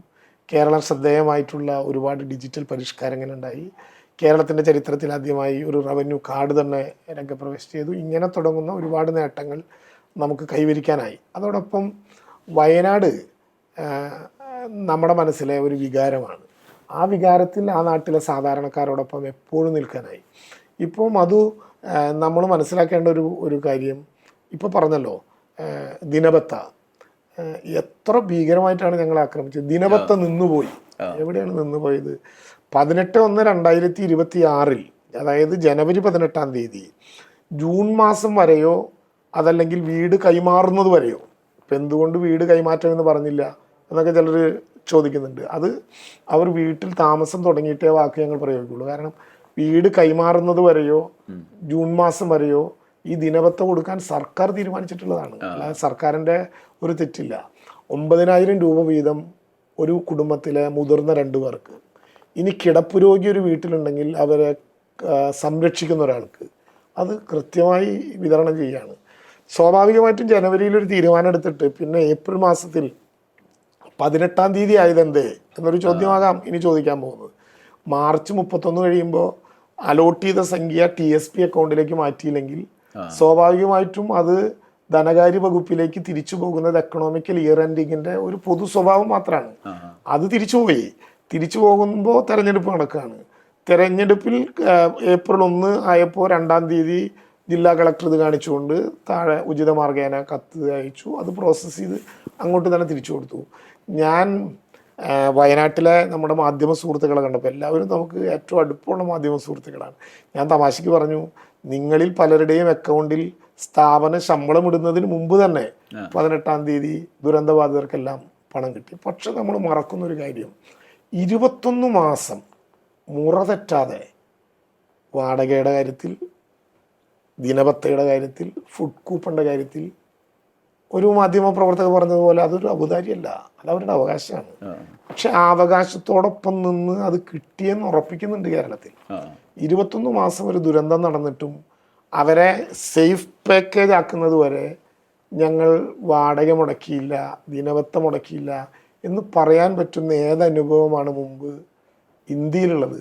കേരളം ശ്രദ്ധേയമായിട്ടുള്ള ഒരുപാട് ഡിജിറ്റൽ പരിഷ്കാരങ്ങളുണ്ടായി. കേരളത്തിൻ്റെ ചരിത്രത്തിൽ ആദ്യമായി ഒരു റവന്യൂ കാർഡ് തന്നെ രംഗപ്രവേശം ചെയ്തു. ഇങ്ങനെ തുടങ്ങുന്ന ഒരുപാട് നേട്ടങ്ങൾ നമുക്ക് കൈവരിക്കാനായി. അതോടൊപ്പം വയനാട് നമ്മുടെ മനസ്സിലെ ഒരു വികാരമാണ്. ആ വികാരത്തിൽ ആ നാട്ടിലെ സാധാരണക്കാരോടൊപ്പം എപ്പോഴും നിൽക്കാനായി. ഇപ്പോൾ മധു നമ്മൾ മനസ്സിലാക്കേണ്ട ഒരു കാര്യം, ഇപ്പോൾ പറഞ്ഞല്ലോ ദിനബത്ത എത്ര ഭീകരമായിട്ടാണ് ഞങ്ങൾ ആക്രമിച്ചത്. ദിനബത്ത നിന്നുപോയി. എവിടെയാണ് നിന്നുപോയത്? 18/1/2026 അതായത് ജനുവരി 18-ാം തീയതി ജൂൺ മാസം വരെയോ അതല്ലെങ്കിൽ വീട് കൈമാറുന്നത് വരെയോ. ഇപ്പം എന്തുകൊണ്ട് വീട് കൈമാറ്റം എന്ന് പറഞ്ഞില്ല എന്നൊക്കെ ചിലർ ചോദിക്കുന്നുണ്ട്. അത് അവർ വീട്ടിൽ താമസം തുടങ്ങിയിട്ടേ വാക്ക് ഞങ്ങൾ പ്രയോഗിക്കുള്ളൂ. കാരണം വീട് കൈമാറുന്നത് വരെയോ ജൂൺ മാസം വരെയോ ഈ ദിനബത്ത കൊടുക്കാൻ സർക്കാർ തീരുമാനിച്ചിട്ടുള്ളതാണ്. അല്ലാതെ സർക്കാരിൻ്റെ ഒരു തെറ്റില്ല. 9,000 രൂപ വീതം ഒരു കുടുംബത്തിലെ മുതിർന്ന 2 പേർക്ക്. ഇനി കിടപ്പുരോഗി ഒരു വീട്ടിലുണ്ടെങ്കിൽ അവരെ സംരക്ഷിക്കുന്ന ഒരാൾക്ക് അത് കൃത്യമായി വിതരണം ചെയ്യുകയാണ്. സ്വാഭാവികമായിട്ടും ജനുവരിയിൽ ഒരു തീരുമാനം എടുത്തിട്ട് പിന്നെ ഏപ്രിൽ മാസത്തിൽ 18-ാം തീയതി ആയതെന്തേ എന്നൊരു ചോദ്യമാകാം ഇനി ചോദിക്കാൻ പോകുന്നത്. മാർച്ച് 31 കഴിയുമ്പോൾ അലോട്ട് ചെയ്ത സംഖ്യ TSP അക്കൗണ്ടിലേക്ക് മാറ്റിയില്ലെങ്കിൽ സ്വാഭാവികമായിട്ടും അത് ധനകാര്യ വകുപ്പിലേക്ക് തിരിച്ചു പോകുന്നത് എക്കണോമിക്കൽ ഇയർ എൻഡിങ്ങിൻ്റെ ഒരു പൊതു സ്വഭാവം മാത്രമാണ്. അത് തിരിച്ചു പോകുമ്പോൾ തെരഞ്ഞെടുപ്പ് നടക്കുകയാണ്. തെരഞ്ഞെടുപ്പിൽ ഏപ്രിൽ 1 ആയപ്പോൾ 2-ാം തീയതി ജില്ലാ കളക്ടർ ഇത് കാണിച്ചുകൊണ്ട് താഴെ ഉചിത മാർഗേന കത്ത് അയച്ചു. അത് പ്രോസസ്സ് ചെയ്ത് അങ്ങോട്ട് തന്നെ തിരിച്ചു കൊടുത്തു. ഞാൻ വയനാട്ടിലെ നമ്മുടെ മാധ്യമ സുഹൃത്തുക്കളെ കണ്ടപ്പോൾ എല്ലാവരും നമുക്ക് ഏറ്റവും അടുപ്പമുള്ള മാധ്യമ സുഹൃത്തുക്കളാണ്. ഞാൻ തമാശയ്ക്ക് പറഞ്ഞു, നിങ്ങളിൽ പലരുടെയും അക്കൗണ്ടിൽ സ്ഥാപന ശമ്പളം ഇടുന്നതിന് മുമ്പ് തന്നെ 18-ാം തീയതി ദുരന്തബാധിതർക്കെല്ലാം പണം കിട്ടി. പക്ഷെ നമ്മൾ മറക്കുന്നൊരു കാര്യം, 21 മാസം മുറ തെറ്റാതെ വാടകയുടെ കാര്യത്തിൽ, ദിനബത്തയുടെ കാര്യത്തിൽ, ഫുഡ് കൂപ്പണിൻ്റെ കാര്യത്തിൽ ഒരു മാധ്യമ പ്രവർത്തകർ പറഞ്ഞതുപോലെ അതൊരു ഔദാര്യമല്ല, അത് അവരുടെ അവകാശമാണ്. പക്ഷെ ആ അവകാശത്തോടൊപ്പം നിന്ന് അത് കിട്ടിയെന്ന് ഉറപ്പിക്കുന്നുണ്ട് കേരളത്തിൽ. 21 മാസം ഒരു ദുരന്തം നടന്നിട്ടും അവരെ സേഫ് പാക്കേജ് ആക്കുന്നത് വരെ ഞങ്ങൾ വാടക മുടക്കിയില്ല, ദിനബത്ത മുടക്കിയില്ല എന്ന് പറയാൻ പറ്റുന്ന ഏതനുഭവമാണ് മുമ്പ് ഇന്ത്യയിലുള്ളത്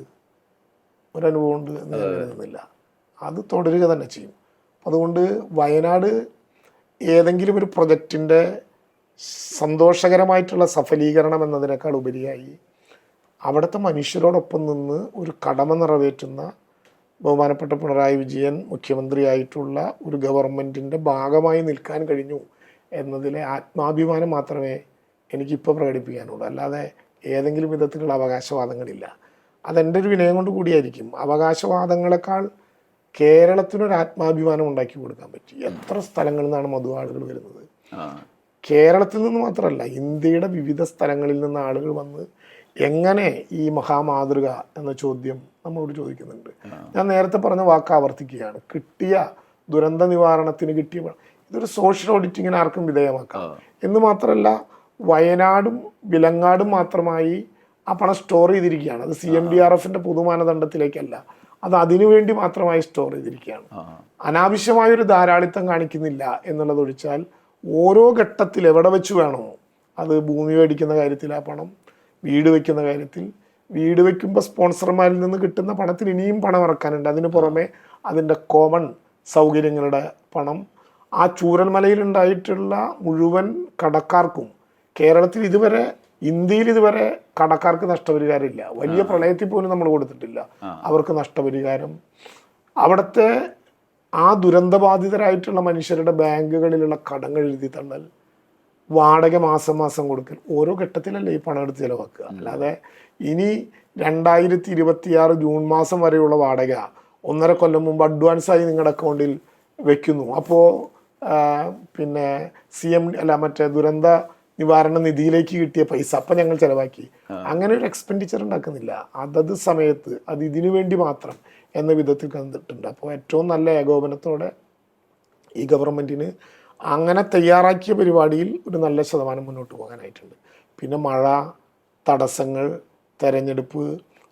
ഒരനുഭവം ഉണ്ട് എന്ന് ഞാൻ കരുതുന്നില്ല. അത് തുടരുക തന്നെ ചെയ്യും. അതുകൊണ്ട് വയനാട് ഏതെങ്കിലും ഒരു പ്രൊജക്റ്റിൻ്റെ സന്തോഷകരമായിട്ടുള്ള സഫലീകരണം എന്നതിനേക്കാൾ ഉപരിയായി അവിടുത്തെ മനുഷ്യരോടൊപ്പം നിന്ന് ഒരു കടമ നിറവേറ്റുന്ന ബഹുമാനപ്പെട്ട പിണറായി വിജയൻ മുഖ്യമന്ത്രിയായിട്ടുള്ള ഒരു ഗവൺമെൻറ്റിൻ്റെ ഭാഗമായി നിൽക്കാൻ കഴിഞ്ഞു എന്നതിലെ ആത്മാഭിമാനം മാത്രമേ എനിക്കിപ്പോൾ പ്രകടിപ്പിക്കാനുള്ളൂ. അല്ലാതെ ഏതെങ്കിലും വിധത്തിലുള്ള അവകാശവാദങ്ങളില്ല. അതെൻ്റെ ഒരു വിനയം കൊണ്ട് കൂടിയായിരിക്കും. അവകാശവാദങ്ങളെക്കാൾ കേരളത്തിനൊരു ആത്മാഭിമാനം ഉണ്ടാക്കി കൊടുക്കാൻ പറ്റി. എത്ര സ്ഥലങ്ങളിൽ നിന്നാണ് മധുവാളുകൾ വരുന്നത്. കേരളത്തിൽ നിന്ന് മാത്രമല്ല, ഇന്ത്യയുടെ വിവിധ സ്ഥലങ്ങളിൽ നിന്ന് ആളുകൾ വന്ന് എങ്ങനെ ഈ മഹാമാതൃക എന്ന ചോദ്യം നമ്മളോട് ചോദിക്കുന്നുണ്ട്. ഞാൻ നേരത്തെ പറഞ്ഞ വാക്ക് ആവർത്തിക്കുകയാണ്. കിട്ടിയ ദുരന്ത നിവാരണത്തിന് കിട്ടിയ ഇതൊരു സോഷ്യൽ ഓഡിറ്റിങ്ങിന് ആർക്കും വിധേയമാക്കാം എന്ന് മാത്രമല്ല, വയനാടും വിലങ്ങാടും മാത്രമായി ആ പണം സ്റ്റോർ ചെയ്തിരിക്കുകയാണ്. അത് CMDRFന്റെ പൊതുമാനദണ്ഡത്തിലേക്കല്ല, അത് അതിനുവേണ്ടി മാത്രമായി സ്റ്റോർ ചെയ്തിരിക്കുകയാണ്. അനാവശ്യമായൊരു ധാരാളിത്തം കാണിക്കുന്നില്ല എന്നുള്ളതൊഴിച്ചാൽ ഓരോ ഘട്ടത്തിൽ എവിടെ വെച്ച് വേണോ, അത് ഭൂമി മേടിക്കുന്ന കാര്യത്തിൽ ആ പണം, വീട് വയ്ക്കുന്ന കാര്യത്തിൽ, വീട് വയ്ക്കുമ്പോൾ സ്പോൺസർമാരിൽ നിന്ന് കിട്ടുന്ന പണത്തിൽ ഇനിയും പണം ഇറക്കാനുണ്ട്. അതിന് പുറമെ അതിൻ്റെ കോമൺ സൗകര്യങ്ങളുടെ പണം, ആ ചൂരൽമലയിലുണ്ടായിട്ടുള്ള മുഴുവൻ കടക്കാർക്കും കേരളത്തിൽ ഇതുവരെ, ഇന്ത്യയിൽ ഇതുവരെ കടക്കാർക്ക് നഷ്ടപരിഹാരമില്ല. വലിയ പ്രളയത്തിൽ പോലും നമ്മൾ കൊടുത്തിട്ടില്ല അവർക്ക് നഷ്ടപരിഹാരം. അവിടുത്തെ ആ ദുരന്തബാധിതരായിട്ടുള്ള മനുഷ്യരുടെ ബാങ്കുകളിലുള്ള കടങ്ങൾ എഴുതി തള്ളൽ, വാടക മാസം മാസം കൊടുക്കൽ, ഓരോ ഘട്ടത്തിലല്ലേ ഈ പണം എടുത്ത് ചിലവാക്കുക. അല്ലാതെ ഇനി 2026 ജൂൺ മാസം വരെയുള്ള വാടക 1.5 കൊല്ലം മുമ്പ് അഡ്വാൻസായി നിങ്ങളുടെ അക്കൗണ്ടിൽ വെക്കുന്നു. അപ്പോൾ പിന്നെ മറ്റേ ദുരന്ത നിവാരണ നിധിയിലേക്ക് കിട്ടിയ പൈസ അപ്പം ഞങ്ങൾ ചിലവാക്കി, അങ്ങനെ ഒരു എക്സ്പെൻഡിച്ചർ ഉണ്ടാക്കുന്നില്ല. അതത് സമയത്ത് അത് ഇതിനു വേണ്ടി മാത്രം എന്ന വിധത്തിൽ കണ്ടിട്ടുണ്ട്. അപ്പോൾ ഏറ്റവും നല്ല ഏകോപനത്തോടെ ഈ ഗവൺമെൻറ്റിന് അങ്ങനെ തയ്യാറാക്കിയ പരിപാടിയിൽ ഒരു നല്ല ശതമാനം മുന്നോട്ട് പോകാനായിട്ടുണ്ട്. പിന്നെ മഴ, തടസ്സങ്ങൾ, തെരഞ്ഞെടുപ്പ്,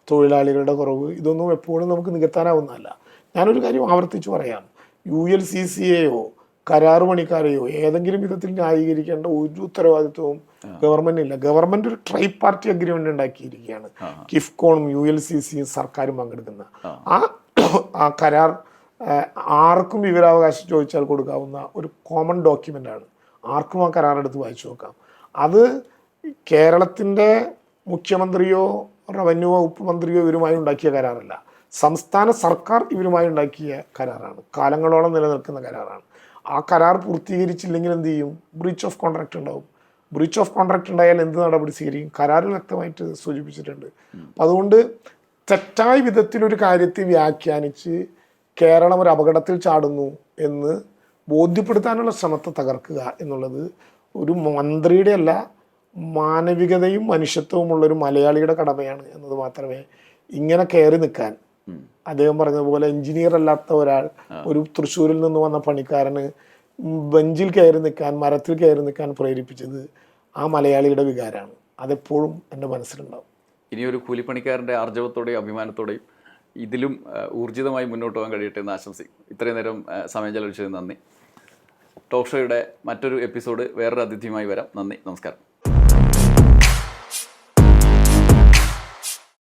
തൊഴിലാളികളുടെ കുറവ്, ഇതൊന്നും എപ്പോഴും നമുക്ക് നികത്താനാവുന്നതല്ല. ഞാനൊരു കാര്യം ആവർത്തിച്ച് പറയാം. ULCCയെയോ കരാറ് പണിക്കാരെയോ ഏതെങ്കിലും വിധത്തിൽ ന്യായീകരിക്കേണ്ട ഒരു ഉത്തരവാദിത്വവും ഗവൺമെന്റിനില്ല. ഗവൺമെന്റ് ഒരു ട്രൈ പാർട്ടി അഗ്രിമെന്റ് ഉണ്ടാക്കിയിരിക്കുകയാണ്. കിഫ്കോണും ULCCയും സർക്കാരും പങ്കെടുക്കുന്ന ആ കരാർ ആർക്കും വിവരാവകാശം ചോദിച്ചാൽ കൊടുക്കാവുന്ന ഒരു കോമൺ ഡോക്യുമെൻ്റാണ്. ആർക്കും ആ കരാർ എടുത്ത് വായിച്ചു നോക്കാം. അത് കേരളത്തിൻ്റെ മുഖ്യമന്ത്രിയോ റവന്യൂ വകുപ്പ് മന്ത്രിയോ ഇവരുമായി ഉണ്ടാക്കിയ കരാറല്ല, സംസ്ഥാന സർക്കാർ ഇവരുമായി ഉണ്ടാക്കിയ കരാറാണ്. കാലങ്ങളോളം നിലനിൽക്കുന്ന കരാറാണ്. ആ കരാർ പൂർത്തീകരിച്ചില്ലെങ്കിൽ എന്ത് ചെയ്യും? ബ്രീച്ച് ഓഫ് കോൺട്രാക്റ്റ് ഉണ്ടാവും. ബ്രീച്ച് ഓഫ് കോൺട്രാക്റ്റ് ഉണ്ടായാൽ എന്ത് നടപടി സ്വീകരിക്കും? കരാറിൽ വ്യക്തമായിട്ട് സൂചിപ്പിച്ചിട്ടുണ്ട്. അപ്പം അതുകൊണ്ട് തെറ്റായ വിധത്തിലൊരു കാര്യത്തെ വ്യാഖ്യാനിച്ച് കേരളം ഒരു അപകടത്തിൽ ചാടുന്നു എന്ന് ബോധ്യപ്പെടുത്താനുള്ള ശ്രമത്തെ തകർക്കുക എന്നുള്ളത് ഒരു മന്ത്രിയുടെ അല്ല, മാനവികതയും മനുഷ്യത്വമുള്ളൊരു മലയാളിയുടെ കടമയാണ് എന്നത് മാത്രമേ ഇങ്ങനെ കയറി നിൽക്കാൻ, അദ്ദേഹം പറഞ്ഞതുപോലെ എഞ്ചിനീയർ അല്ലാത്ത ഒരാൾ, ഒരു തൃശ്ശൂരിൽ നിന്ന് വന്ന പണിക്കാരന് ബെഞ്ചിൽ കയറി നിൽക്കാൻ, മരത്തിൽ കയറി നിൽക്കാൻ പ്രേരിപ്പിച്ചത് ആ മലയാളിയുടെ വികാരമാണ്. അതെപ്പോഴും എൻ്റെ മനസ്സിലുണ്ടാവും. ഇനിയൊരു കൂലിപ്പണിക്കാരൻ്റെ ആർജവത്തോടെയും അഭിമാനത്തോടെയും ഇതിലും ഊർജിതമായി മുന്നോട്ട് പോകാൻ കഴിയട്ടെ എന്ന് ആശംസിക്കും. ഇത്രയും നേരം സമയം ചെലവഴിച്ചതിന് നന്ദി. ടോക്ക് ഷോയുടെ മറ്റൊരു എപ്പിസോഡ് വേറൊരു അതിഥിയുമായി വരാം. നന്ദി, നമസ്കാരം.